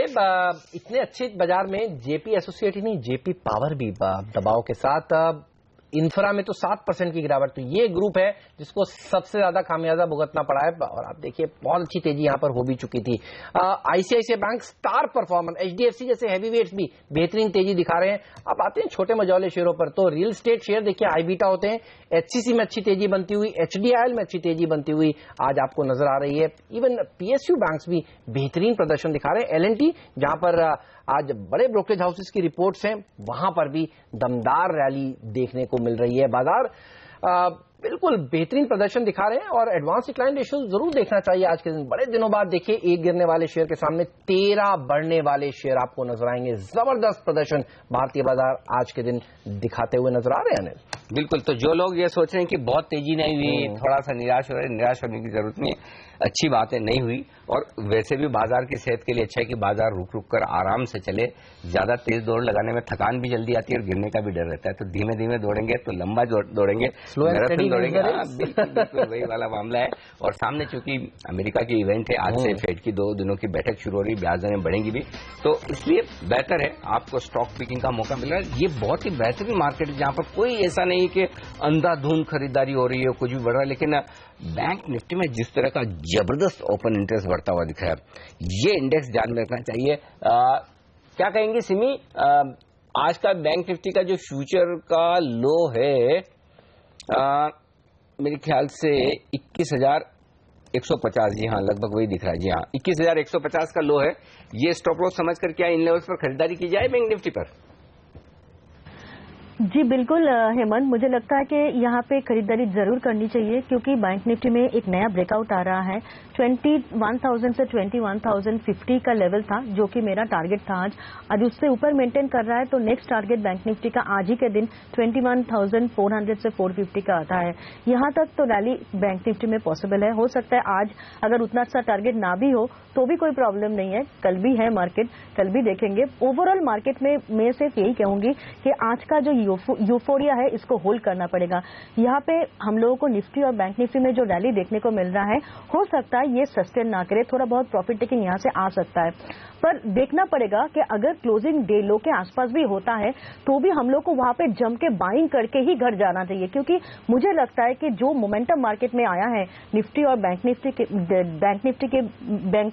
इतने अच्छे बाजार में जेपी एसोसिएट ही नहीं, जेपी पावर भी दबाव के साथ, इंफ्रा में तो 7% की गिरावट। तो ये ग्रुप है जिसको सबसे ज्यादा खामियाजा भुगतना पड़ा है और आप देखिए बहुत अच्छी तेजी यहां पर हो भी चुकी थी। ICICI bank star performer, HDFC जैसे हैवीवेट्स भी बेहतरीन तेजी दिखा रहे हैं। अब आते हैं छोटे मझौले शेयरों पर, तो रियल एस्टेट शेयर देखिए आईबीटा होते हैं, एचसीसी में अच्छी तेजी बनती हुई, एचडीआईएल में अच्छी तेजी बनती हुई आज आपको नजर आ रही है। इवन पीएसयू बैंक्स भी बेहतरीन प्रदर्शन दिखा रहे हैं। एलएनटी जहां पर आज बड़े ब्रोकरेज हाउसेस की रिपोर्ट्स हैं, वहां पर भी दमदार रैली देखने को को मिल रही है। बाजार बिल्कुल बेहतरीन प्रदर्शन दिखा रहे हैं और एडवांस डिक्लाइन रेशियो जरूर देखना चाहिए आज के दिन। बड़े दिनों बाद देखिए एक गिरने वाले शेयर के सामने 13 बढ़ने वाले शेयर आपको नजर आएंगे। जबरदस्त प्रदर्शन भारतीय बाजार आज के दिन दिखाते हुए नजर आ रहे हैं। अनिल बिल्कुल, तो जो लोग ये सोच रहे हैं कि बहुत तेजी नहीं हुई, थोड़ा सा निराश हो रहे हैं, निराश होने की जरूरत नहीं है। अच्छी बात है, नहीं हुई, और वैसे भी बाजार की सेहत के लिए अच्छा है कि बाजार रुक रुक कर आराम से चले। ज्यादा तेज दौड़ लगाने में थकान भी जल्दी आती है और गिरने का भी डर रहता है, तो धीमे धीमे दौड़ेंगे तो लंबा दौड़ेंगे, मैराथन दौड़ेंगे। बिल्कुल वही वाला मामला है। और सामने चूंकि अमेरिका की इवेंट है, आज से फेड की 2 दिनों की बैठक शुरू हो रही, ब्याज दरें बढ़ेंगी भी, तो इसलिए बेहतर है आपको स्टॉक पिकिंग का मौका मिल रहा है। ये बहुत ही बेहतरीन मार्केट है जहां पर कोई ऐसा नहीं कि अंधाधुंध खरीदारी हो रही है, कुछ भी बढ़ रहा है, लेकिन बैंक निफ्टी में जिस तरह का जबरदस्त ओपन इंटरेस्ट बढ़ता हुआ दिख रहा है, ये इंडेक्स ध्यान में रखना चाहिए। क्या कहेंगे सिमी, आज का बैंक निफ्टी का जो फ्यूचर का लो है मेरे ख्याल से 21,150, जी हाँ लगभग वही दिख रहा है, जी हाँ 21,150 का लो है। ये स्टॉप लॉस समझ कर क्या इन लेवल्स पर खरीदारी की जाए बैंक निफ्टी पर? जी बिल्कुल हेमंत, मुझे लगता है कि यहाँ पे खरीदारी जरूर करनी चाहिए क्योंकि बैंक निफ्टी में एक नया ब्रेकआउट आ रहा है। 21,000 से 21,050 का लेवल था जो कि मेरा टारगेट था आज उससे ऊपर मेंटेन कर रहा है, तो नेक्स्ट टारगेट बैंक निफ्टी का आज ही के दिन 21,400 से 450 का आता है। यहाँ तक तो रैली बैंक निफ्टी में पॉसिबल है। हो सकता है आज अगर उतना अच्छा टारगेट ना भी हो तो भी कोई प्रॉब्लम नहीं है, कल भी है मार्केट, कल भी देखेंगे। ओवरऑल मार्केट में मैं सिर्फ यही कहूंगी कि आज का जो यूफोरिया है इसको होल्ड करना पड़ेगा। यहाँ पे हम लोगों को निफ्टी और बैंक निफ्टी में जो रैली देखने को मिल रहा है, हो सकता है ये सस्टेन ना करे, थोड़ा बहुत प्रॉफिट टेकिंग यहाँ से आ सकता है, पर देखना पड़ेगा कि अगर क्लोजिंग डे लो के आसपास भी होता है तो भी हम लोग को वहां पे जम के बाइंग करके ही घर जाना चाहिए, क्योंकि मुझे लगता है कि जो मोमेंटम मार्केट में आया है निफ्टी और बैंक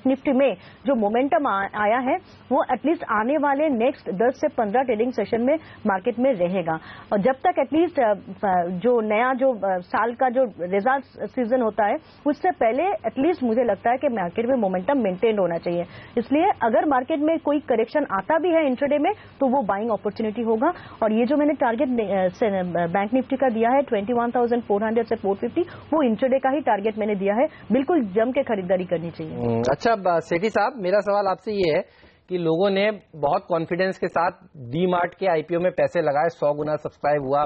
निफ्टी में जो मोमेंटम आया है वो एटलीस्ट आने वाले नेक्स्ट 10 से 15 ट्रेडिंग सेशन में मार्केट में रहेगा। और जब तक एटलीस्ट जो नया जो साल का जो रिजल्ट सीजन होता है उससे पहले एटलीस्ट मुझे लगता है कि मार्केट में मोमेंटम मेंटेन होना चाहिए। इसलिए अगर मार्केट में कोई करेक्शन आता भी है इंट्राडे में तो वो बाइंग अपॉर्चुनिटी होगा। और ये जो मैंने टारगेट बैंक निफ्टी का दिया है 21,400 से 450, वो इंट्राडे का ही टारगेट मैंने दिया है। बिल्कुल जम के खरीदारी करनी चाहिए। अच्छा सेठी साहब, मेरा सवाल आपसे ये है कि लोगों ने बहुत कॉन्फिडेंस के साथ डी मार्ट के आईपीओ में पैसे लगाए, 100 गुना सब्सक्राइब हुआ,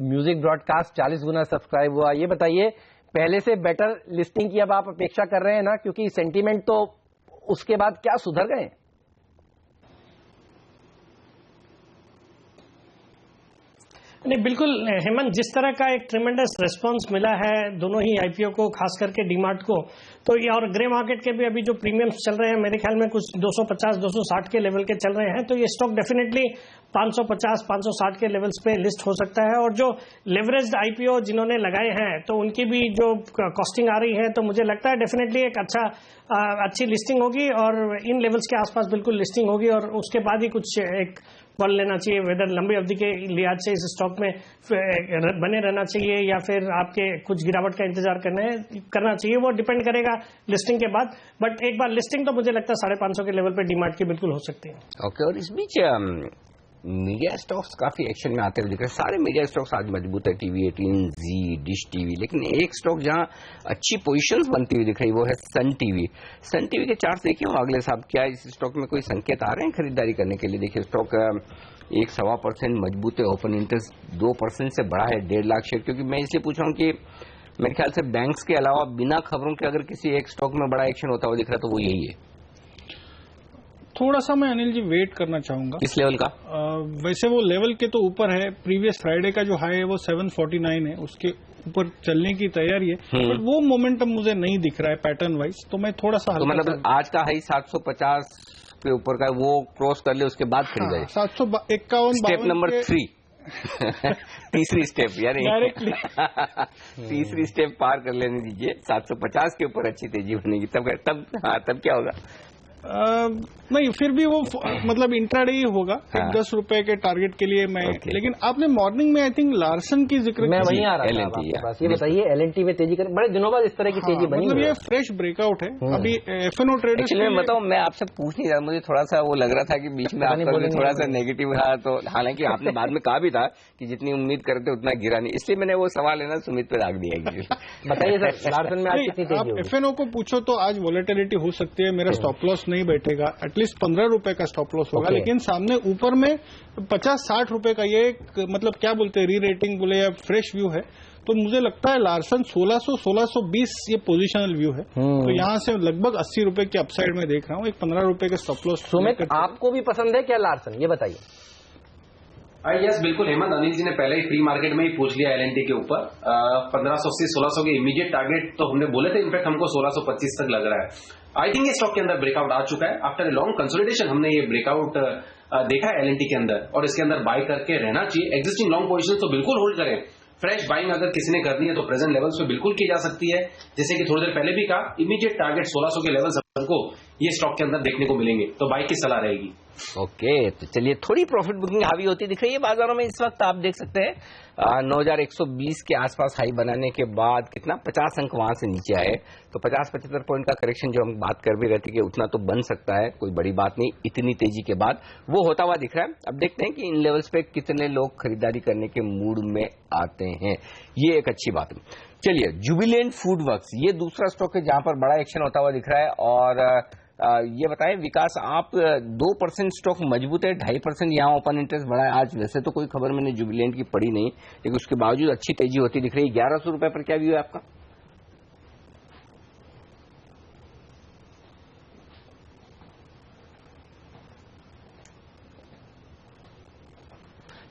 म्यूजिक ब्रॉडकास्ट 40 गुना सब्सक्राइब हुआ। ये बताइए पहले से बेटर लिस्टिंग की अब आप अपेक्षा कर रहे हैं ना, क्योंकि सेंटीमेंट तो उसके बाद क्या सुधर गए? नहीं बिल्कुल हेमंत, जिस तरह का एक ट्रिमेंडस रिस्पांस मिला है दोनों ही आईपीओ को, खास करके डीमार्ट को, तो ये और ग्रे मार्केट के भी अभी जो प्रीमियम्स चल रहे हैं मेरे ख्याल में कुछ 250-260 के लेवल के चल रहे हैं, तो ये स्टॉक डेफिनेटली 550-560 के लेवल्स पे लिस्ट हो सकता है। और जो लेवरेज्ड आईपीओ जिन्होंने लगाए हैं तो उनकी भी जो कॉस्टिंग आ रही है, तो मुझे लगता है डेफिनेटली एक अच्छी लिस्टिंग होगी और इन लेवल्स के आसपास बिल्कुल लिस्टिंग होगी। और उसके बाद ही कुछ एक पल लेना चाहिए, वेदर लंबी अवधि के लिहाज से इस स्टॉक में बने रहना चाहिए या फिर आपके कुछ गिरावट का इंतजार करना चाहिए, वो डिपेंड करेगा लिस्टिंग के बाद। बट एक बार लिस्टिंग तो मुझे लगता है 550 के लेवल पे डीमार्ट की बिल्कुल हो सकती है। ओके, और इस बीच मीडिया स्टॉक्स काफी एक्शन में आते हुए दिख रहे हैं। सारे मीडिया स्टॉक्स आज मजबूत है, टीवी 18, जी, डिश टीवी, लेकिन एक स्टॉक जहां अच्छी पोजीशंस बनती हुई दिख रही वो है सन टीवी। सन टीवी के चार्ट देखिए अगले साहब, क्या इस स्टॉक में कोई संकेत आ रहे हैं खरीदारी करने के लिए? देखिए स्टॉक 1.25% मजबूत है, ओपन इंटरेस्ट 2% से बढ़ा है 1.5 लाख शेयर। क्योंकि मैं इसलिए पूछ रहा हूँ कि मेरे ख्याल से बैंक्स के अलावा बिना खबरों के अगर किसी एक स्टॉक में बड़ा एक्शन होता हुआ दिख रहा है तो वो यही है। थोड़ा सा मैं अनिल जी वेट करना चाहूंगा। किस लेवल का? वैसे वो लेवल के तो ऊपर है, प्रीवियस फ्राइडे का जो हाई है वो 749 है, उसके ऊपर चलने की तैयारी है, बट वो मोमेंटम मुझे नहीं दिख रहा है पैटर्न वाइज, तो मैं थोड़ा सा तो मतलब आज का हाई 750 के ऊपर का वो क्रॉस कर ले उसके बाद खरीदारी। 751 स्टेप नंबर 3 तीसरी स्टेप यानी तीसरी स्टेप पार कर लेने दीजिए, 750 के ऊपर अच्छी तेजी बनेगी, तब क्या होगा? नहीं, फिर भी वो मतलब इंट्राडे ही होगा। हाँ। 10 रुपए के टारगेट के लिए मैं लेकिन आपने मॉर्निंग में आई थिंक लार्सन की जिक्र मैं की। वहीं आ रहा था आपके पास। ये बताइए एलएनटी में तेजी कर बड़े दिनों बाद इस तरह की तेजी बनी मतलब है। ये फ्रेश ब्रेकआउट है। अभी एफएनओ ट्रेडर्स एक्चुअली मैं बताऊं, मैं आपसे पूछ नहीं रहा, मुझे थोड़ा सा वो लग रहा था कि बीच में आपका भी थोड़ा सा नेगेटिव रहा, तो हालांकि आपने बाद में कहा भी था कि जितनी उम्मीद करते उतना गिरा नहीं, इसलिए मैंने वो सवाल है ना सुमित पे रख दिया। बताइए सर, लार्सन में आज कितनी तेजी आप होगी? एफएनओ को पूछो तो आज वॉलेटिलिटी हो सकती है। मेरा स्टॉप लॉस नहीं बैठेगा, एटलीस्ट 15 रुपए का स्टॉप लॉस होगा। लेकिन सामने ऊपर में 50-60 रुपए का ये मतलब क्या बोलते हैं, री रेटिंग बोले या फ्रेश व्यू है। तो मुझे लगता है लार्सन 1600-1620 ये पोजिशनल व्यू है। तो यहाँ से लगभग 80 रुपए के अपसाइड में देख रहा हूँ। एक 15 रुपए के स्टॉप लॉस। सुमित, आपको भी पसंद है क्या लार्सन, ये बताइए। यस बिल्कुल हेमंत, अनिल जी ने पहले ही फ्री मार्केट में ही पूछ लिया एलएनटी के ऊपर। 1580-1600 के इमीडिएट टारगेट तो हमने बोले थे, इनफैक्ट हमको 1625 तक लग रहा है। आई थिंक ये स्टॉक के अंदर ब्रेकआउट आ चुका है। आफ्टर ए लॉन्ग कंसोलिडेशन हमने ये ब्रेकआउट देखा है एलएनटी के अंदर, और इसके अंदर बाय करके रहना चाहिए। एग्जिस्टिंग लॉन्ग पोजीशन तो बिल्कुल होल्ड करें। फ्रेश बाइंग अगर किसी ने करनी है तो प्रेजेंट लेवल्स पे बिल्कुल की जा सकती है। जैसे कि थोड़ी देर पहले भी कहा, इमीडिएट टारगेट 1600 के लेवल्स हमको ये स्टॉक के अंदर देखने को मिलेंगे, तो बाई की सलाह रहेगी। ओके, तो चलिए, थोड़ी प्रॉफिट बुकिंग हावी होती दिख रही है बाजारों में इस वक्त। आप देख सकते हैं 9120 के आसपास हाई बनाने के बाद कितना 50 अंक वहां से नीचे आए, तो 50-75 पॉइंट का करेक्शन जो हम बात कर भी रहे थे कि उतना तो बन सकता है, कोई बड़ी बात नहीं इतनी तेजी के बाद, वो होता हुआ दिख रहा है। अब देखते हैं कि इन लेवल्स पे कितने लोग खरीदारी करने के मूड में आते हैं, ये एक अच्छी बात है। चलिए, जुबिलेंट फूडवर्क्स ये दूसरा स्टॉक है जहां पर बड़ा एक्शन होता हुआ दिख रहा है। और ये बताएं विकास, आप 2% स्टॉक मजबूत है, 2.5% यहाँ ओपन इंटरेस्ट बढ़ा है आज। वैसे तो कोई खबर मैंने जुबिलेंट की पड़ी नहीं, लेकिन उसके बावजूद अच्छी तेजी होती दिख रही है। 1100 रुपए पर क्या व्यू है आपका?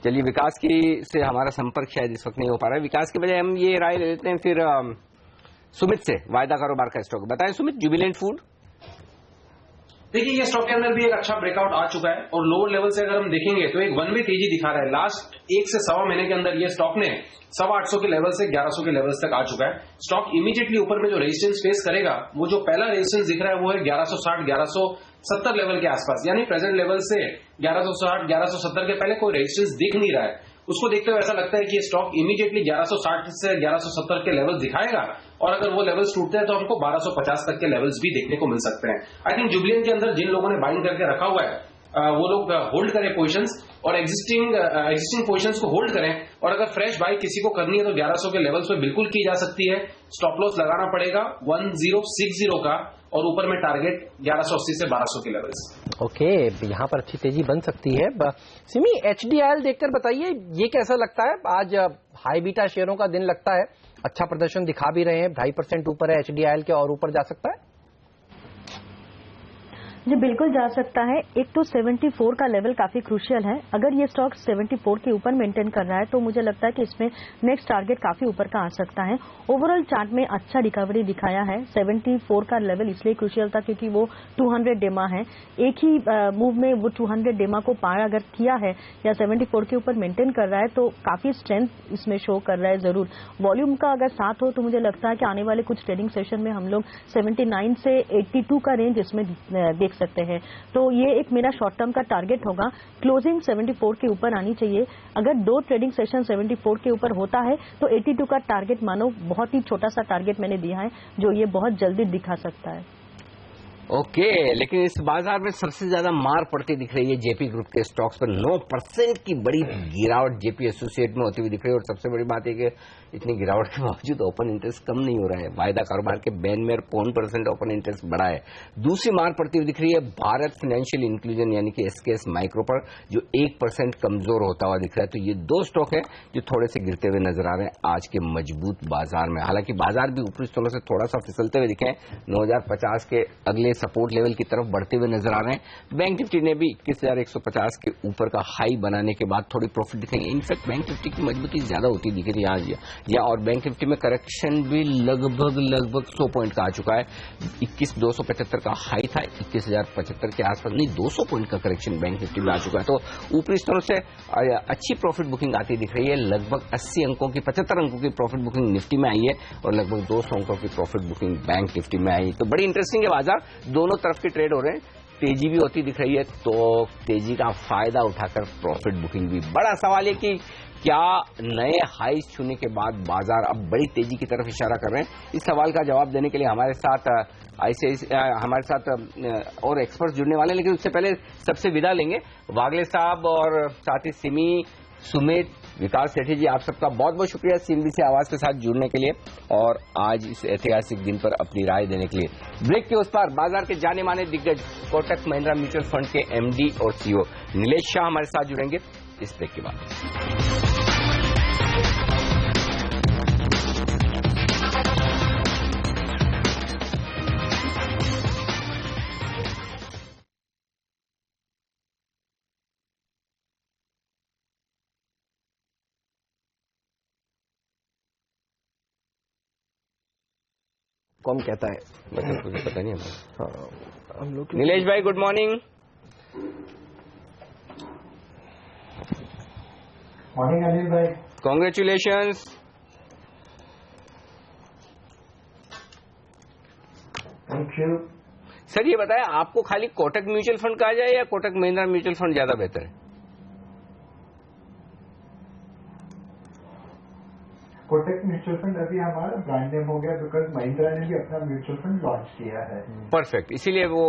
चलिए, विकास की से हमारा संपर्क शायद इस वक्त नहीं हो पा रहा है। विकास के बजाय हम ये राय ले लेते हैं फिर सुमित से, वायदा कारोबार का स्टॉक बताएं सुमित। जुबिलेंट फूड देखिए, ये स्टॉक के अंदर भी एक अच्छा ब्रेकआउट आ चुका है, और लोअर लेवल से अगर हम देखेंगे तो एक वन वे तेजी दिखा रहा है। लास्ट 1 से सवा महीने के अंदर ये स्टॉक ने 850 के लेवल से 1100 के लेवल्स तक आ चुका है। स्टॉक इमीडिएटली ऊपर में जो रेजिस्टेंस फेस करेगा, वो जो पहला रेजिस्टेंस दिख रहा है वो है 1160-1170 लेवल के आसपास, यानी प्रेजेंट लेवल से 1160-1170 के पहले कोई रेजिस्टेंस दिख नहीं रहा है। उसको देखते हुए ऐसा लगता है कि ये स्टॉक इमीडिएटली 1160 से 1170 के लेवल्स दिखाएगा, और अगर वो लेवल्स टूटते हैं तो हमको 1250 तक के लेवल्स भी देखने को मिल सकते हैं। आई थिंक जुबिलेंट के अंदर जिन लोगों ने बाइंग करके रखा हुआ है, वो लोग होल्ड करें पोजीशंस, और एग्जिस्टिंग पोजीशंस को होल्ड करें। और अगर फ्रेश बाई किसी को करनी है तो 1100 के लेवल्स पे बिल्कुल की जा सकती है। स्टॉप लॉस लगाना पड़ेगा 1060 का, और ऊपर में टारगेट 1180 से 1200 के लेवल्स। ओके, यहाँ पर अच्छी तेजी बन सकती है। सिमी, एचडीआईएल देखकर बताइए ये कैसा लगता है? आज हाई बीटा शेयरों का दिन लगता है, अच्छा प्रदर्शन दिखा भी रहे हैं, 2.5% ऊपर है एचडीआईएल के, और ऊपर जा सकता है? जी बिल्कुल जा सकता है। एक तो 74 का लेवल काफी क्रूशियल है। अगर ये स्टॉक 74 के ऊपर मेंटेन कर रहा है तो मुझे लगता है कि इसमें नेक्स्ट टारगेट काफी ऊपर का आ सकता है। ओवरऑल चार्ट में अच्छा रिकवरी दिखाया है। 74 का लेवल इसलिए क्रूशियल था क्योंकि वो 200 डेमा है। एक ही मूव में वो 200 डेमा को पार अगर किया है या 74 के ऊपर मेंटेन कर रहा है तो काफी स्ट्रेंथ इसमें शो कर रहा है। जरूर वॉल्यूम का अगर साथ हो तो मुझे लगता है कि आने वाले कुछ ट्रेडिंग सेशन में हम लोग 79 से 82 का रेंज इसमें देख सकते हैं। तो ये एक मेरा शॉर्ट टर्म का टारगेट होगा। क्लोजिंग 74 के ऊपर आनी चाहिए। अगर 2 ट्रेडिंग सेशन 74 के ऊपर होता है तो 82 का टारगेट मानो बहुत ही छोटा सा टारगेट मैंने दिया है, जो ये बहुत जल्दी दिखा सकता है। ओके, लेकिन इस बाजार में सबसे ज्यादा मार पड़ती दिख रही है जेपी ग्रुप के स्टॉक्स पर। 9% की बड़ी गिरावट जेपी एसोसिएट में होती हुई दिख रही है, और सबसे बड़ी बात है कि इतनी गिरावट के बावजूद ओपन इंटरेस्ट कम नहीं हो रहा है। वायदा कारोबार के बैन में 0.5% ओपन इंटरेस्ट बढ़ा है। दूसरी मार पड़ती हुई दिख रही है भारत फाइनेंशियल इंक्लूजन यानी कि एसकेएस माइक्रो पर, जो 1% कमजोर होता हुआ दिख रहा है। तो ये 2 स्टॉक है जो थोड़े से गिरते हुए नजर आ रहे हैं आज के मजबूत बाजार में। हालांकि बाजार भी ऊपरी स्तरों से थोड़ा सा फिसलते हुए दिखे, 9050 के अगले सपोर्ट लेवल की तरफ बढ़ते हुए नजर आ रहे हैं। बैंक निफ्टी ने भी 21,150 के ऊपर का हाई बनाने के बाद थोड़ी प्रॉफिट दिखेंगे। इनफैक्ट बैंक निफ्टी की मजबूती ज्यादा होती दिख रही है आज, और बैंक निफ्टी में करेक्शन भी लगभग 100 पॉइंट का आ चुका है। 21,275 का हाई था, 21,075 के आसपास, नहीं 200 पॉइंट का करेक्शन बैंक निफ्टी में आ चुका है। तो ऊपरी स्तरों से अच्छी प्रॉफिट बुकिंग आती दिख रही है। लगभग 80 अंकों की 75 अंकों की प्रॉफिट बुकिंग निफ्टी में आई है, और लगभग 200 अंकों की प्रॉफिट बुकिंग बैंक निफ्टी में आई है। तो बड़ी इंटरेस्टिंग है बाजार, दोनों तरफ के ट्रेड हो रहे हैं। तेजी भी होती दिख रही है तो तेजी का फायदा उठाकर प्रॉफिट बुकिंग भी। बड़ा सवाल है कि क्या नए हाईज छूने के बाद बाजार अब बड़ी तेजी की तरफ इशारा कर रहे हैं? इस सवाल का जवाब देने के लिए हमारे साथ और एक्सपर्ट्स जुड़ने वाले हैं, लेकिन उससे पहले सबसे विदा लेंगे। वागले साहब और साथ ही सिमी, सुमित, विकास सेठी जी, आप सबका बहुत बहुत शुक्रिया CNBC आवाज के साथ जुड़ने के लिए और आज इस ऐतिहासिक दिन पर अपनी राय देने के लिए। ब्रेक के उस पार बाजार के जाने माने दिग्गज कोटक महिंद्रा म्यूचुअल फंड के MD और CEO नीलेश शाह हमारे साथ जुड़ेंगे इस ब्रेक के बाद। कौन कहता है मतलब मुझे पता नहीं है। हम लोग नीलेश भाई गुड मॉर्निंग। मॉर्निंग अनिल भाई। कॉन्ग्रेचुलेशंस। Thank you. सर ये बताएं, आपको खाली कोटक म्यूचुअल फंड कहा जाए या कोटक महिंद्रा म्यूचुअल फंड ज्यादा बेहतर है? कोटक म्यूचुअल फंड अभी हमारा ब्रांड नेम हो गया बिकॉज महिंद्रा ने भी अपना म्यूचुअल फंड लॉन्च किया है। परफेक्ट, इसीलिए वो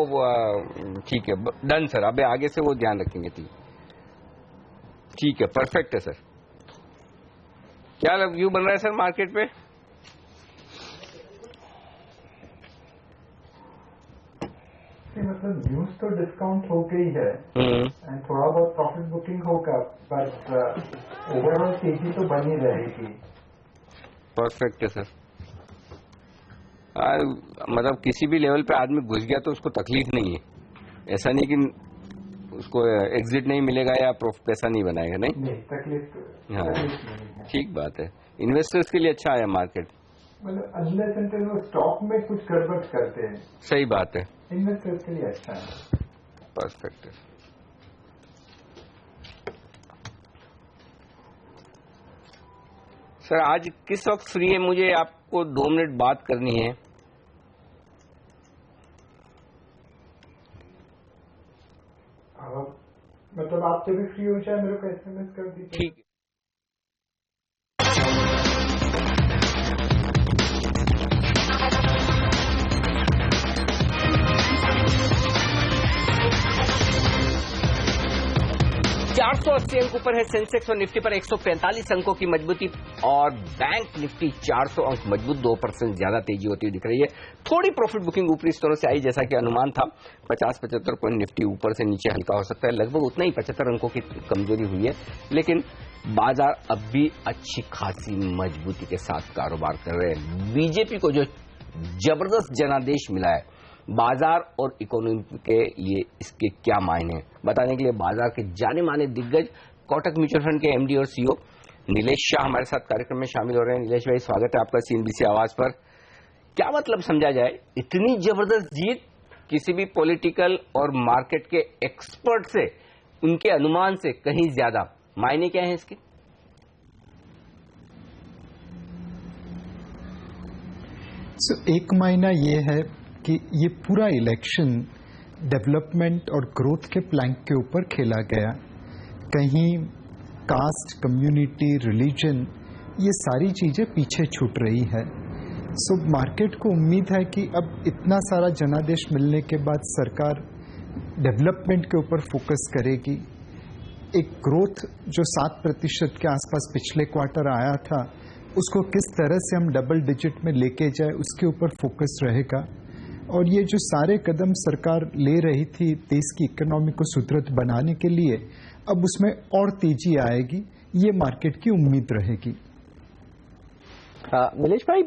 ठीक है, डन सर। अब आगे से वो ध्यान रखेंगे। ठीक है, परफेक्ट है सर। क्या व्यू बन रहा है सर मार्केट पे? मतलब न्यूज तो डिस्काउंट हो गई है एंड थोड़ा बहुत प्रॉफिट बुकिंग होगा, पर ओवरऑल तेजी तो बनी रहेगी। परफेक्ट है सर। मतलब किसी भी लेवल पे आदमी घुस गया तो उसको तकलीफ नहीं है। ऐसा नहीं कि उसको एग्जिट नहीं मिलेगा या पैसा नहीं बनाएगा, नहीं तकलीफ। हाँ, ठीक बात है। इन्वेस्टर्स के लिए अच्छा है मार्केट। मतलब अनलेस अनटिल वो स्टॉक में कुछ गड़बड़ करते हैं। सही बात है, इन्वेस्टर्स के लिए अच्छा है। परफेक्ट है सर। आज किस वक्त फ्री है? मुझे आपको 2 मिनट बात करनी है। मतलब आप जब भी फ्री हो जाए मेरे को SMS कर दीजिए। ठीक। 480 अंक ऊपर है सेंसेक्स और निफ्टी पर 145 अंकों की मजबूती और बैंक निफ्टी 400 अंक मजबूत, 2% ज्यादा तेजी होती हुई दिख रही है। थोड़ी प्रॉफिट बुकिंग ऊपरी स्तरों से आई जैसा कि अनुमान था। 50-75 पॉइंट निफ्टी ऊपर से नीचे हल्का हो सकता है, लगभग उतना ही 75 अंकों की कमजोरी हुई है, लेकिन बाजार अब भी अच्छी खासी मजबूती के साथ कारोबार कर रहे हैं। बीजेपी को जो जबरदस्त जनादेश मिला है बाजार और इकोनॉमी के लिए, इसके क्या मायने हैं बताने के लिए बाजार के जाने माने दिग्गज कोटक म्यूचुअल फंड के MD और CEO नीलेश शाह हमारे साथ कार्यक्रम में शामिल हो रहे हैं। नीलेश भाई स्वागत है आपका CNBC आवाज पर। क्या मतलब समझा जाए इतनी जबरदस्त जीत? किसी भी पॉलिटिकल और मार्केट के एक्सपर्ट से, उनके अनुमान से कहीं ज्यादा मायने क्या है इसके? एक मायना ये है कि ये पूरा इलेक्शन डेवलपमेंट और ग्रोथ के प्लैंक के ऊपर खेला गया। कहीं कास्ट, कम्युनिटी, रिलीजन, ये सारी चीजें पीछे छूट रही है। सो मार्केट को उम्मीद है कि अब इतना सारा जनादेश मिलने के बाद सरकार डेवलपमेंट के ऊपर फोकस करेगी। एक ग्रोथ जो 7% के आसपास पिछले क्वार्टर आया था, उसको किस तरह से हम डबल डिजिट में लेके जाए, उसके ऊपर फोकस रहेगा। और ये जो सारे कदम सरकार ले रही थी देश की इकोनॉमी को सुदृढ़ बनाने के लिए, अब उसमें और तेजी आएगी, ये मार्केट की उम्मीद रहेगी। नीलेश भाई,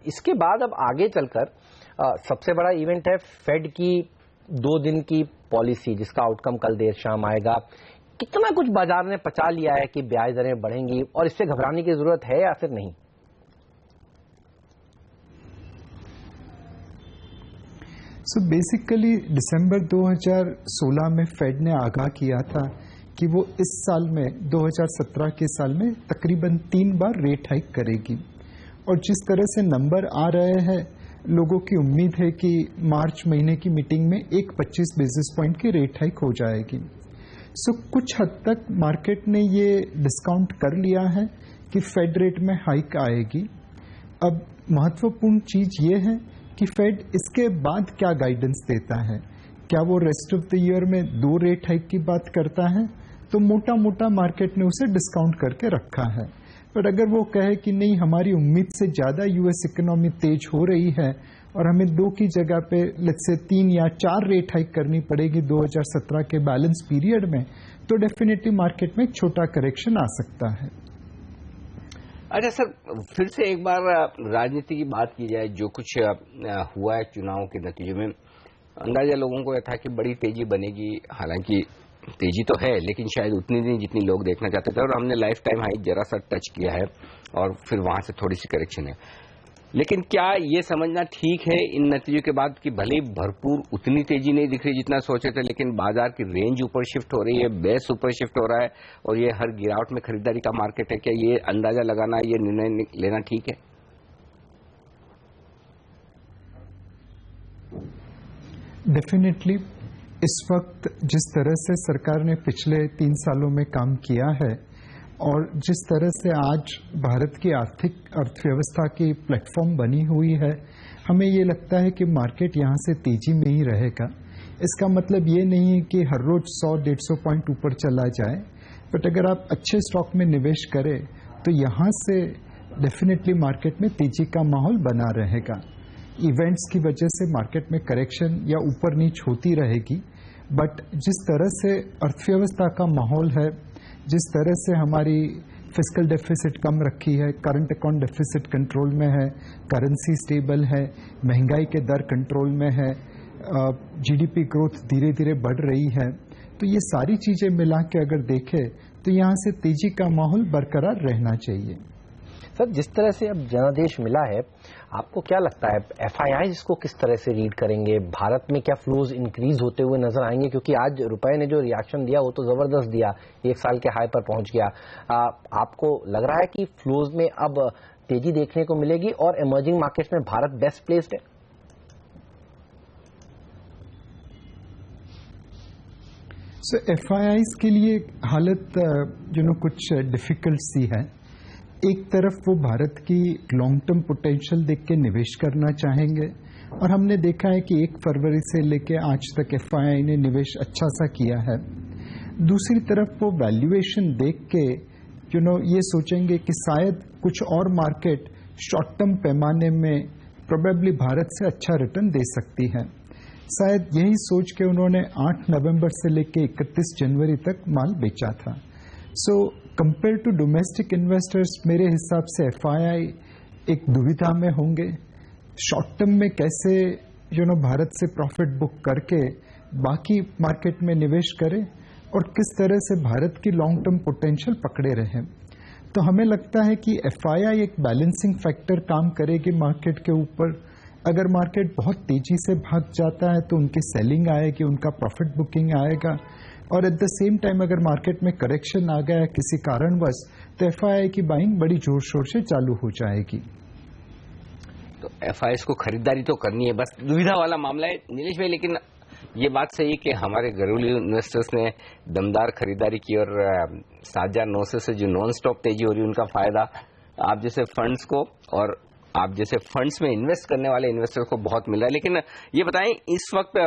इसके बाद अब आगे चलकर सबसे बड़ा इवेंट है फेड की 2 दिन की पॉलिसी, जिसका आउटकम कल देर शाम आएगा। कितना कुछ बाजार ने पचा लिया है कि ब्याज दरें बढ़ेंगी और इससे घबराने की जरूरत है या फिर नहीं? सो बेसिकली दिसंबर 2016 में फेड ने आगाह किया था कि वो इस साल में 2017 के साल में तकरीबन 3 बार रेट हाइक करेगी। और जिस तरह से नंबर आ रहे हैं, लोगों की उम्मीद है कि मार्च महीने की मीटिंग में एक 25 बेसिस पॉइंट की रेट हाइक हो जाएगी। सो कुछ हद तक मार्केट ने ये डिस्काउंट कर लिया है कि फेड रेट में हाइक आएगी। अब महत्वपूर्ण चीज ये है कि फेड इसके बाद क्या गाइडेंस देता है। क्या वो रेस्ट ऑफ द ईयर में 2 रेट हाइक की बात करता है तो मोटा मोटा मार्केट ने उसे डिस्काउंट करके रखा है। पर अगर वो कहे कि नहीं, हमारी उम्मीद से ज्यादा यूएस इकोनॉमी तेज हो रही है और हमें 2 की जगह पे लेट्स से 3 या 4 रेट हाइक करनी पड़ेगी 2017 के बैलेंस पीरियड में, तो डेफिनेटली मार्केट में एक छोटा करेक्शन आ सकता है। अच्छा सर, फिर से एक बार राजनीति की बात की जाए। जो कुछ हुआ है चुनाव के नतीजे में, अंदाजा लोगों को यह था कि बड़ी तेजी बनेगी। हालांकि तेजी तो है, लेकिन शायद उतनी नहीं जितनी लोग देखना चाहते थे, और हमने लाइफ टाइम हाई जरा सा टच किया है और फिर वहां से थोड़ी सी करेक्शन है। लेकिन क्या ये समझना ठीक है इन नतीजों के बाद कि भले भरपूर उतनी तेजी नहीं दिख रही जितना सोचे थे, लेकिन बाजार की रेंज ऊपर शिफ्ट हो रही है, बेस ऊपर शिफ्ट हो रहा है और ये हर गिरावट में खरीदारी का मार्केट है? क्या ये अंदाजा लगाना, ये निर्णय लेना ठीक है? डेफिनेटली इस वक्त जिस तरह से सरकार ने पिछले 3 सालों में काम किया है और जिस तरह से आज भारत की अर्थव्यवस्था की प्लेटफॉर्म बनी हुई है, हमें ये लगता है कि मार्केट यहाँ से तेजी में ही रहेगा। इसका मतलब ये नहीं है कि हर रोज 100-150 पॉइंट ऊपर चला जाए, बट अगर आप अच्छे स्टॉक में निवेश करें तो यहाँ से डेफिनेटली मार्केट में तेजी का माहौल बना रहेगा। इवेंट्स की वजह से मार्केट में करेक्शन या ऊपर नीच होती रहेगी, बट जिस तरह से अर्थव्यवस्था का माहौल है, जिस तरह से हमारी फिस्कल डेफिसिट कम रखी है, करंट अकाउंट डेफिसिट कंट्रोल में है, करेंसी स्टेबल है, महंगाई के दर कंट्रोल में है, जीडीपी ग्रोथ धीरे धीरे बढ़ रही है, तो ये सारी चीजें मिला के अगर देखें तो यहाँ से तेजी का माहौल बरकरार रहना चाहिए। सर, जिस तरह से अब जनादेश मिला है, आपको क्या लगता है एफआईआई इसको किस तरह से रीड करेंगे? भारत में क्या फ्लोज इंक्रीज होते हुए नजर आएंगे? क्योंकि आज रुपए ने जो रिएक्शन दिया वो तो जबरदस्त दिया, 1 साल के हाई पर पहुंच गया। आपको लग रहा है कि फ्लोज में अब तेजी देखने को मिलेगी और इमर्जिंग मार्केट्स में भारत बेस्ट प्लेस्ड है? सो एफआईआईज के लिए हालत कुछ डिफिकल्ट सी है। एक तरफ वो भारत की लॉन्ग टर्म पोटेंशियल देख के निवेश करना चाहेंगे और हमने देखा है कि 1 फरवरी से लेके आज तक एफआईआई ने निवेश अच्छा सा किया है। दूसरी तरफ वो वैल्यूएशन देख के ये सोचेंगे कि शायद कुछ और मार्केट शॉर्ट टर्म पैमाने में प्रोबेबली भारत से अच्छा रिटर्न दे सकती है। शायद यही सोच के उन्होंने 8 नवंबर से लेके 31 जनवरी तक माल बेचा था। So compare to domestic investors मेरे हिसाब से एफआईआई एक दुविधा में होंगे। शॉर्ट टर्म में कैसे भारत से प्रॉफिट बुक करके बाकी मार्केट में निवेश करें और किस तरह से भारत की लॉन्ग टर्म पोटेंशियल पकड़े रहें। तो हमें लगता है कि एफआईआई एक बैलेंसिंग फैक्टर काम करेगी मार्केट के ऊपर। अगर मार्केट बहुत तेजी से भाग जाता है तो उनकी सेलिंग आएगी, उनका प्रॉफिट बुकिंग आएगा, और एट द सेम टाइम अगर मार्केट में करेक्शन आ गया किसी कारणवश तो एफआईआई की बाइंग बड़ी जोर शोर से चालू हो जाएगी। तो एफआईआई को खरीदारी तो करनी है, बस दुविधा वाला मामला है नीलेश भाई। लेकिन ये बात सही है कि हमारे घरेलू इन्वेस्टर्स ने दमदार खरीदारी की और 7,900 से जो नॉन स्टॉप तेजी हो रही है उनका फायदा आप जैसे फंड्स को और आप जैसे फंड्स में इन्वेस्ट करने वाले इन्वेस्टर्स को बहुत मिल रहा है। लेकिन ये बताएं, इस वक्त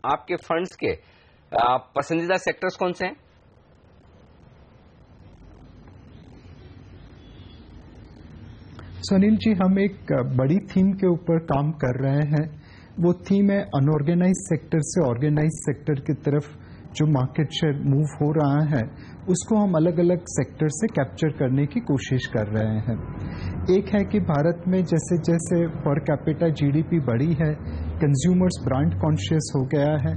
आपके फंड्स के पसंदीदा सेक्टर्स कौन से हैं? सुनील जी, हम एक बड़ी थीम के ऊपर काम कर रहे हैं। वो थीम है अनऑर्गेनाइज सेक्टर से ऑर्गेनाइज सेक्टर की तरफ जो मार्केट शेयर मूव हो रहा है उसको हम अलग अलग सेक्टर से कैप्चर करने की कोशिश कर रहे हैं। एक है कि भारत में जैसे जैसे पर कैपिटा जीडीपी बढ़ी है, कंज्यूमर्स ब्रांड कॉन्शियस हो गया है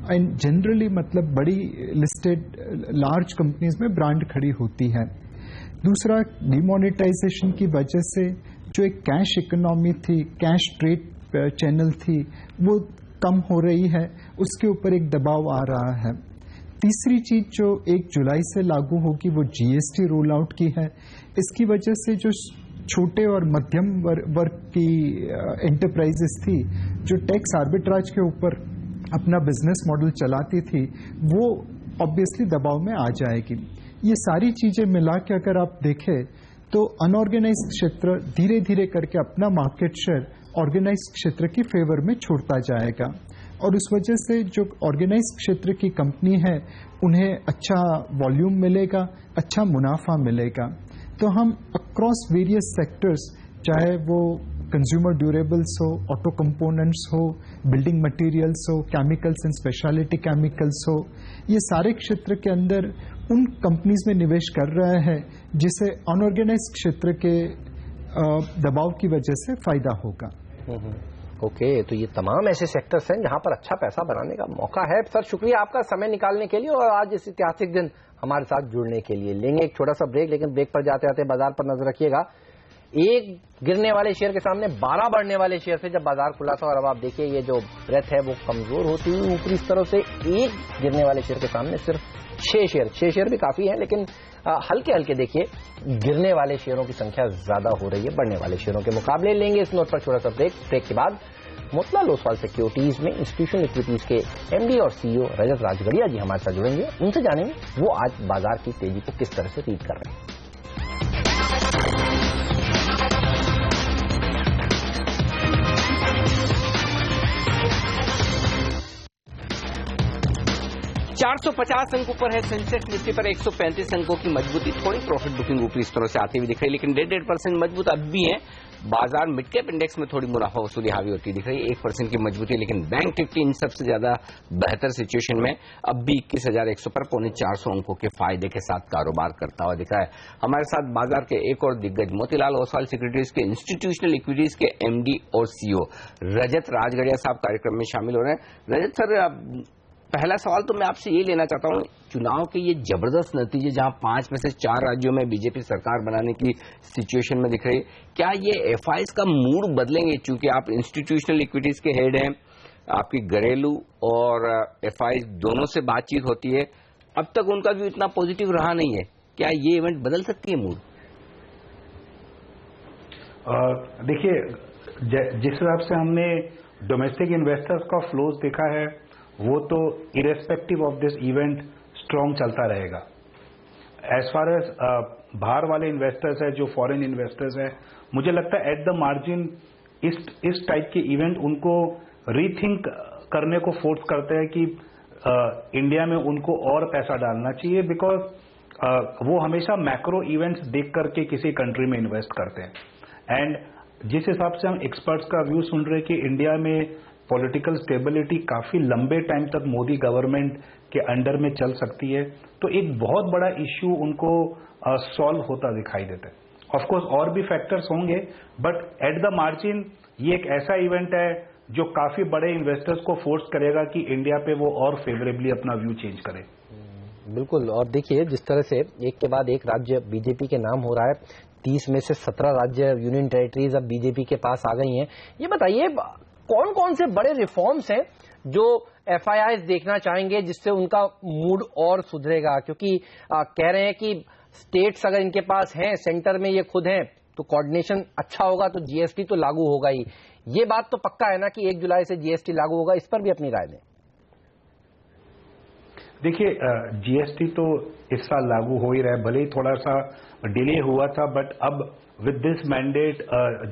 एंड जनरली मतलब बड़ी लिस्टेड लार्ज कंपनीज में ब्रांड खड़ी होती है। दूसरा, डिमोनेटाइजेशन की वजह से जो एक कैश इकोनॉमी थी, कैश ट्रेड चैनल थी, वो कम हो रही है, उसके ऊपर एक दबाव आ रहा है। तीसरी चीज जो 1 जुलाई से लागू होगी वो जीएसटी रोल आउट की है। इसकी वजह से जो छोटे और मध्यम वर्ग की एंटरप्राइजेस थी जो टैक्स आर्बिट्राज के ऊपर अपना बिजनेस मॉडल चलाती थी, वो ऑब्वियसली दबाव में आ जाएगी। ये सारी चीजें मिला के अगर आप देखें तो अनऑर्गेनाइज्ड क्षेत्र धीरे धीरे करके अपना मार्केट शेयर ऑर्गेनाइज्ड क्षेत्र की फेवर में छोड़ता जाएगा, और उस वजह से जो ऑर्गेनाइज्ड क्षेत्र की कंपनी है उन्हें अच्छा वॉल्यूम मिलेगा, अच्छा मुनाफा मिलेगा। तो हम अक्रॉस वेरियस सेक्टर्स, चाहे वो कंज्यूमर ड्यूरेबल्स हो, ऑटो कंपोनेंट्स हो, बिल्डिंग मटेरियल्स हो, केमिकल्स एंड स्पेशलिटी केमिकल्स हो, ये सारे क्षेत्र के अंदर उन कंपनीज में निवेश कर रहे हैं जिसे अनऑर्गेनाइज्ड क्षेत्र के दबाव की वजह से फायदा होगा। ओके, तो ये तमाम ऐसे सेक्टर्स हैं जहां पर अच्छा पैसा बनाने का मौका है। सर, शुक्रिया आपका समय निकालने के लिए और आज इस ऐतिहासिक दिन हमारे साथ जुड़ने के लिए। लेंगे एक छोटा सा ब्रेक, लेकिन ब्रेक पर जाते जाते बाजार पर नजर रखिएगा। एक गिरने वाले शेयर के सामने 12 बढ़ने वाले शेयर से जब बाजार खुला था, और अब आप देखिए ये जो ब्रेथ है वो कमजोर होती हुई ऊपरी स्तरों से एक गिरने वाले शेयर के सामने सिर्फ 6 शेयर भी काफी है, लेकिन हल्के हल्के देखिए गिरने वाले शेयरों की संख्या ज्यादा हो रही है बढ़ने वाले शेयरों के मुकाबले। लेंगे इस नोट पर छोटा सा ब्रेक के बाद मोतीलाल ओसवाल सिक्योरिटीज में इंस्टीट्यूशनल इक्विटीज के एमडी और सीईओ रजत राजगड़िया जी हमारे साथ जुड़ेंगे। उनसे जानेंगे वो आज बाजार की तेजी को किस तरह से रीड कर रहे हैं। 450 अंकों पर है सेंसेक्स, निफ्टी पर 135 अंकों की मजबूती, थोड़ी प्रॉफिट बुकिंग ऊपरी स्तरों से आती हुई दिख रही है, लेकिन 1.5% मजबूत अब भी है। बाजार मिड कैप इंडेक्स में थोड़ी मुनाफा वसूली हावी होती दिख रही है, 1% की मजबूती, लेकिन बैंक निफ्टी इन सबसे ज्यादा बेहतर सिचुएशन में अब भी 21,100 पर 450 अंकों के फायदे के साथ कारोबार करता हुआ दिख रहा है। हमारे साथ बाजार के एक और दिग्गज मोतीलाल ओसवाल सिक्योरिटीज के इंस्टीट्यूशनल इक्विटीज के एमडी और सीईओ रजत राजगड़िया साहब कार्यक्रम में शामिल हो रहे हैं। रजत सर, पहला सवाल तो मैं आपसे ये लेना चाहता हूं, चुनाव के ये जबरदस्त नतीजे जहां 5 में से 4 राज्यों में बीजेपी सरकार बनाने की सिचुएशन में दिख रही है, क्या ये एफआईज का मूड बदलेंगे? चूंकि आप इंस्टीट्यूशनल इक्विटीज के हेड हैं, आपकी घरेलू और एफआईज दोनों से बातचीत होती है, अब तक उनका व्यू इतना पॉजिटिव रहा नहीं है, क्या ये इवेंट बदल सकती है मूड? देखिए, जिस हिसाब से हमने डोमेस्टिक इन्वेस्टर्स का फ्लोज देखा है वो तो irrespective of this event strong चलता रहेगा। एज फार एज बाहर वाले इन्वेस्टर्स है, जो फॉरेन इन्वेस्टर्स है, मुझे लगता है एट द मार्जिन इस टाइप के इवेंट उनको रीथिंक करने को फोर्स करते हैं कि इंडिया में उनको और पैसा डालना चाहिए, बिकॉज वो हमेशा मैक्रो इवेंट्स देख करके किसी कंट्री में इन्वेस्ट करते हैं। एंड जिस हिसाब से हम एक्सपर्ट्स का व्यू सुन रहे हैं कि इंडिया में पॉलिटिकल स्टेबिलिटी काफी लंबे टाइम तक मोदी गवर्नमेंट के अंडर में चल सकती है, तो एक बहुत बड़ा इश्यू उनको सॉल्व होता दिखाई देता है। ऑफ कोर्स और भी फैक्टर्स होंगे, बट एट द मार्जिन ये एक ऐसा इवेंट है जो काफी बड़े इन्वेस्टर्स को फोर्स करेगा कि इंडिया पे वो और फेवरेबली अपना व्यू चेंज करे। बिल्कुल, और देखिए जिस तरह से एक के बाद एक राज्य बीजेपी के नाम हो रहा है, 30 में से 17 राज्य यूनियन टेरिटरीज अब बीजेपी के पास आ गई हैं। ये बताइए कौन कौन से बड़े रिफॉर्म्स हैं जो एफआईआईज देखना चाहेंगे जिससे उनका मूड और सुधरेगा? क्योंकि कह रहे हैं कि स्टेट्स अगर इनके पास हैं, सेंटर में ये खुद हैं, तो कोऑर्डिनेशन अच्छा होगा तो जीएसटी तो लागू होगा ही। ये बात तो पक्का है ना कि 1 जुलाई से जीएसटी लागू होगा, इस पर भी अपनी राय दें। देखिए, जीएसटी तो इस साल लागू हो ही रहा है, भले ही थोड़ा सा डिले हुआ था, बट अब विद दिस मैंडेट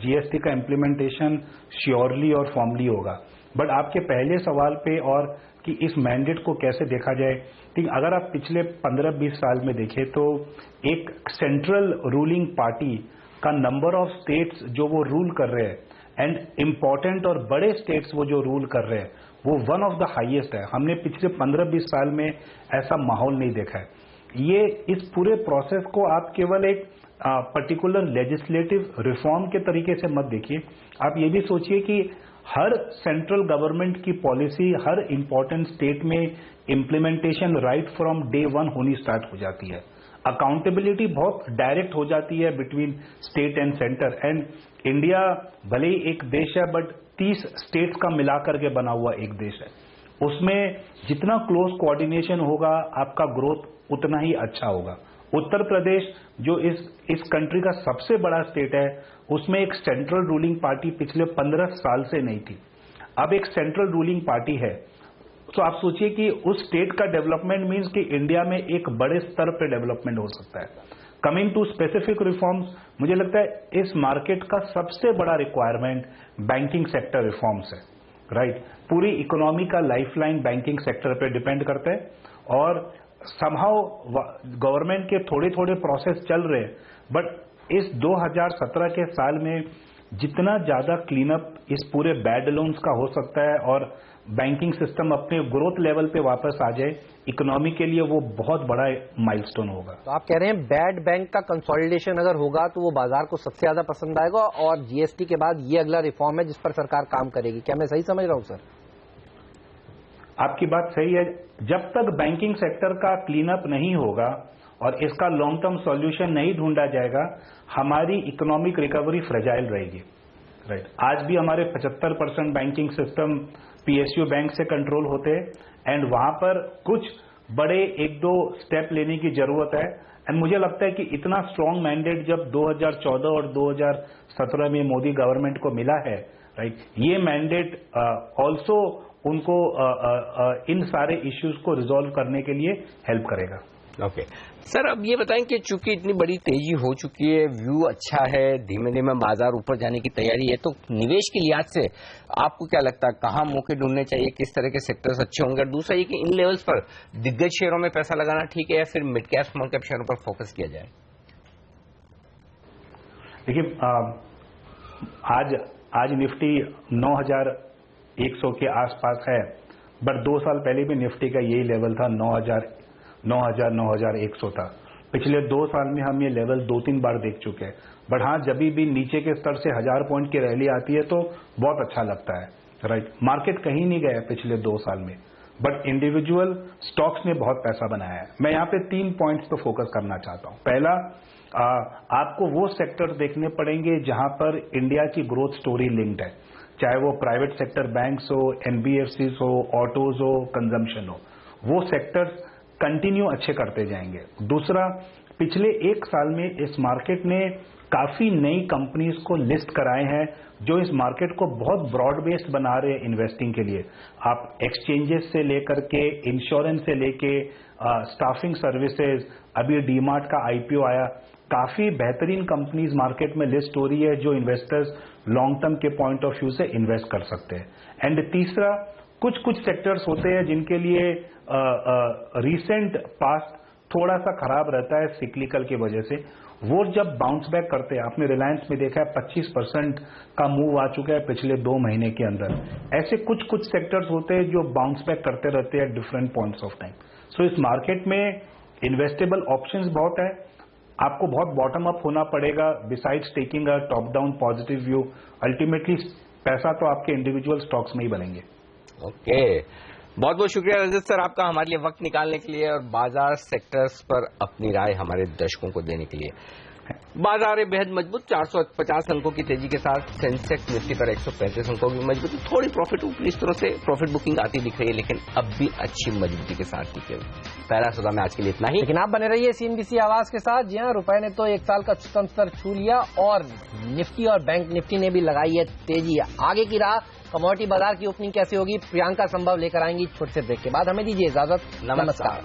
जीएसटी का इम्प्लीमेंटेशन श्योरली और फॉर्मली होगा। बट आपके पहले सवाल पे और कि इस मैंडेट को कैसे देखा जाए, ठीक, अगर आप पिछले 15-20 साल में देखें तो एक सेंट्रल रूलिंग पार्टी का नंबर ऑफ स्टेट्स जो वो रूल कर रहे हैं एंड इम्पॉर्टेंट और बड़े स्टेट्स वो जो रूल कर रहे हैं वो वन ऑफ द हाईएस्ट है। हमने पिछले 15-20 साल में ऐसा माहौल नहीं देखा है। ये इस पूरे प्रोसेस को आप केवल एक पर्टिकुलर लेजिस्लेटिव रिफॉर्म के तरीके से मत देखिए, आप ये भी सोचिए कि हर सेंट्रल गवर्नमेंट की पॉलिसी हर इंपॉर्टेंट स्टेट में इम्प्लीमेंटेशन राइट फ्रॉम डे 1 होनी स्टार्ट हो जाती है। अकाउंटेबिलिटी बहुत डायरेक्ट हो जाती है between state and centre. And India भले ही एक देश है, बट 30 स्टेट्स का मिलाकर के बना हुआ एक देश है। उसमें जितना क्लोज कोऑर्डिनेशन होगा आपका ग्रोथ उतना ही अच्छा होगा। उत्तर प्रदेश जो इस कंट्री का सबसे बड़ा स्टेट है, उसमें एक सेंट्रल रूलिंग पार्टी पिछले 15 साल से नहीं थी। अब एक सेंट्रल रूलिंग पार्टी है, तो आप सोचिए कि उस स्टेट का डेवलपमेंट मींस कि इंडिया में एक बड़े स्तर पर डेवलपमेंट हो सकता है। कमिंग टू स्पेसिफिक रिफॉर्म्स, मुझे लगता है इस मार्केट का सबसे बड़ा रिक्वायरमेंट बैंकिंग सेक्टर रिफॉर्म्स है, राइट। पूरी इकोनॉमी का लाइफलाइन बैंकिंग सेक्टर पे डिपेंड करता है और समहाउ गवर्नमेंट के थोड़े थोड़े प्रोसेस चल रहे हैं, बट इस 2017 के साल में जितना ज्यादा क्लीन अप इस पूरे बैड लोन्स का हो सकता है और बैंकिंग सिस्टम अपने ग्रोथ लेवल पे वापस आ जाए, इकोनॉमी के लिए वो बहुत बड़ा माइलस्टोन होगा। तो आप कह रहे हैं बैड बैंक का कंसोलिडेशन अगर होगा तो वो बाजार को सबसे ज्यादा पसंद आएगा और जीएसटी के बाद ये अगला रिफॉर्म है जिस पर सरकार काम करेगी। क्या मैं सही समझ रहा हूं सर? आपकी बात सही है। जब तक बैंकिंग सेक्टर का क्लीन अप नहीं होगा और इसका लॉन्ग टर्म सॉल्यूशन नहीं ढूंढा जाएगा, हमारी इकोनॉमिक रिकवरी फ्रेजाइल रहेगी, राइट। आज भी हमारे 75% बैंकिंग सिस्टम पीएसयू बैंक से कंट्रोल होते हैं एंड वहां पर कुछ बड़े 1-2 स्टेप लेने की जरूरत है। एंड मुझे लगता है कि इतना स्ट्रांग मैंडेट जब 2014 और 2017 में मोदी गवर्नमेंट को मिला है, राइट, ये मैंडेट ऑल्सो उनको इन सारे इश्यूज को रिजॉल्व करने के लिए हेल्प करेगा। ओके सर, अब ये बताएं कि चूंकि इतनी बड़ी तेजी हो चुकी है, व्यू अच्छा है, धीमे धीमे बाजार ऊपर जाने की तैयारी है, तो निवेश के लिहाज से आपको क्या लगता है कहाँ मौके ढूंढने चाहिए, किस तरह के सेक्टर्स अच्छे होंगे? और दूसरा ये कि इन लेवल्स पर दिग्गज शेयरों में पैसा लगाना ठीक है या फिर मिड कैप स्मॉल कैप शेयरों पर फोकस किया जाए? देखिए, आज निफ्टी 9,100 के आसपास है, बट 2 साल पहले भी निफ्टी का यही लेवल था, 9,100 था। पिछले 2 साल में हम ये लेवल 2-3 बार देख चुके हैं, बट हाँ, जब भी नीचे के स्तर से 1000 पॉइंट की रैली आती है तो बहुत अच्छा लगता है, राइट। मार्केट कहीं नहीं गया पिछले 2 साल में, बट इंडिविजुअल स्टॉक्स ने बहुत पैसा बनाया है। मैं यहाँ पे 3 पॉइंट्स पे फोकस करना चाहता हूँ। पहला, आपको वो सेक्टर देखने पड़ेंगे जहां पर इंडिया की ग्रोथ स्टोरी लिंक्ड है, चाहे वो प्राइवेट सेक्टर बैंक्स हो, एनबीएफसीज हो, ऑटोज हो, कंजम्पशन हो, वो सेक्टर्स कंटिन्यू अच्छे करते जाएंगे। दूसरा, पिछले 1 साल में इस मार्केट ने काफी नई कंपनीज को लिस्ट कराए हैं जो इस मार्केट को बहुत ब्रॉड बेस्ड बना रहे हैं इन्वेस्टिंग के लिए। आप एक्सचेंजेस से लेकर के इंश्योरेंस से लेके स्टाफिंग सर्विसेज, अभी डीमार्ट का आईपीओ आया, काफी बेहतरीन कंपनीज मार्केट में लिस्ट हो रही है जो इन्वेस्टर्स लॉन्ग टर्म के पॉइंट ऑफ व्यू से इन्वेस्ट कर सकते हैं। एंड तीसरा, कुछ सेक्टर्स होते हैं जिनके लिए रीसेंट पास्ट थोड़ा सा खराब रहता है सिक्लिकल की वजह से, वो जब बाउंस बैक करते हैं, आपने रिलायंस में देखा है 25% का मूव आ चुका है पिछले 2 महीने के अंदर। ऐसे कुछ सेक्टर्स होते हैं जो बाउंस बैक करते रहते हैं डिफरेंट पॉइंट्स ऑफ टाइम। सो इस मार्केट में इन्वेस्टेबल ऑप्शंस बहुत है, आपको बहुत बॉटम अप होना पड़ेगा besides taking a top down positive view. Ultimately पैसा तो आपके इंडिविजुअल स्टॉक्स में ही बनेंगे। ओके, बहुत बहुत शुक्रिया रजत सर आपका हमारे लिए वक्त निकालने के लिए और बाजार सेक्टर्स पर अपनी राय हमारे दर्शकों को देने के लिए। बाजार बेहद मजबूत, 450 अंकों की तेजी के साथ सेंसेक्स निफ्टी पर 135 अंकों की मजबूती, थोड़ी प्रॉफिट ऊपरी स्तरों से प्रॉफिट बुकिंग आती दिख रही है, लेकिन अब भी अच्छी मजबूती के साथ टिके हुए। पहला सौदा में आज के लिए इतना ही, लेकिन आप बने रहिए सीएनबीसी आवाज के साथ। जी हां, रुपए ने तो 1 साल का उच्चतम स्तर छू लिया और निफ्टी और बैंक निफ्टी ने भी लगाई है तेजी। आगे की राह कमोडिटी बाजार की ओपनिंग कैसी होगी, प्रियंका संभव लेकर आएंगी छोटे से ब्रेक के बाद। हमें दीजिए इजाजत, नमस्कार।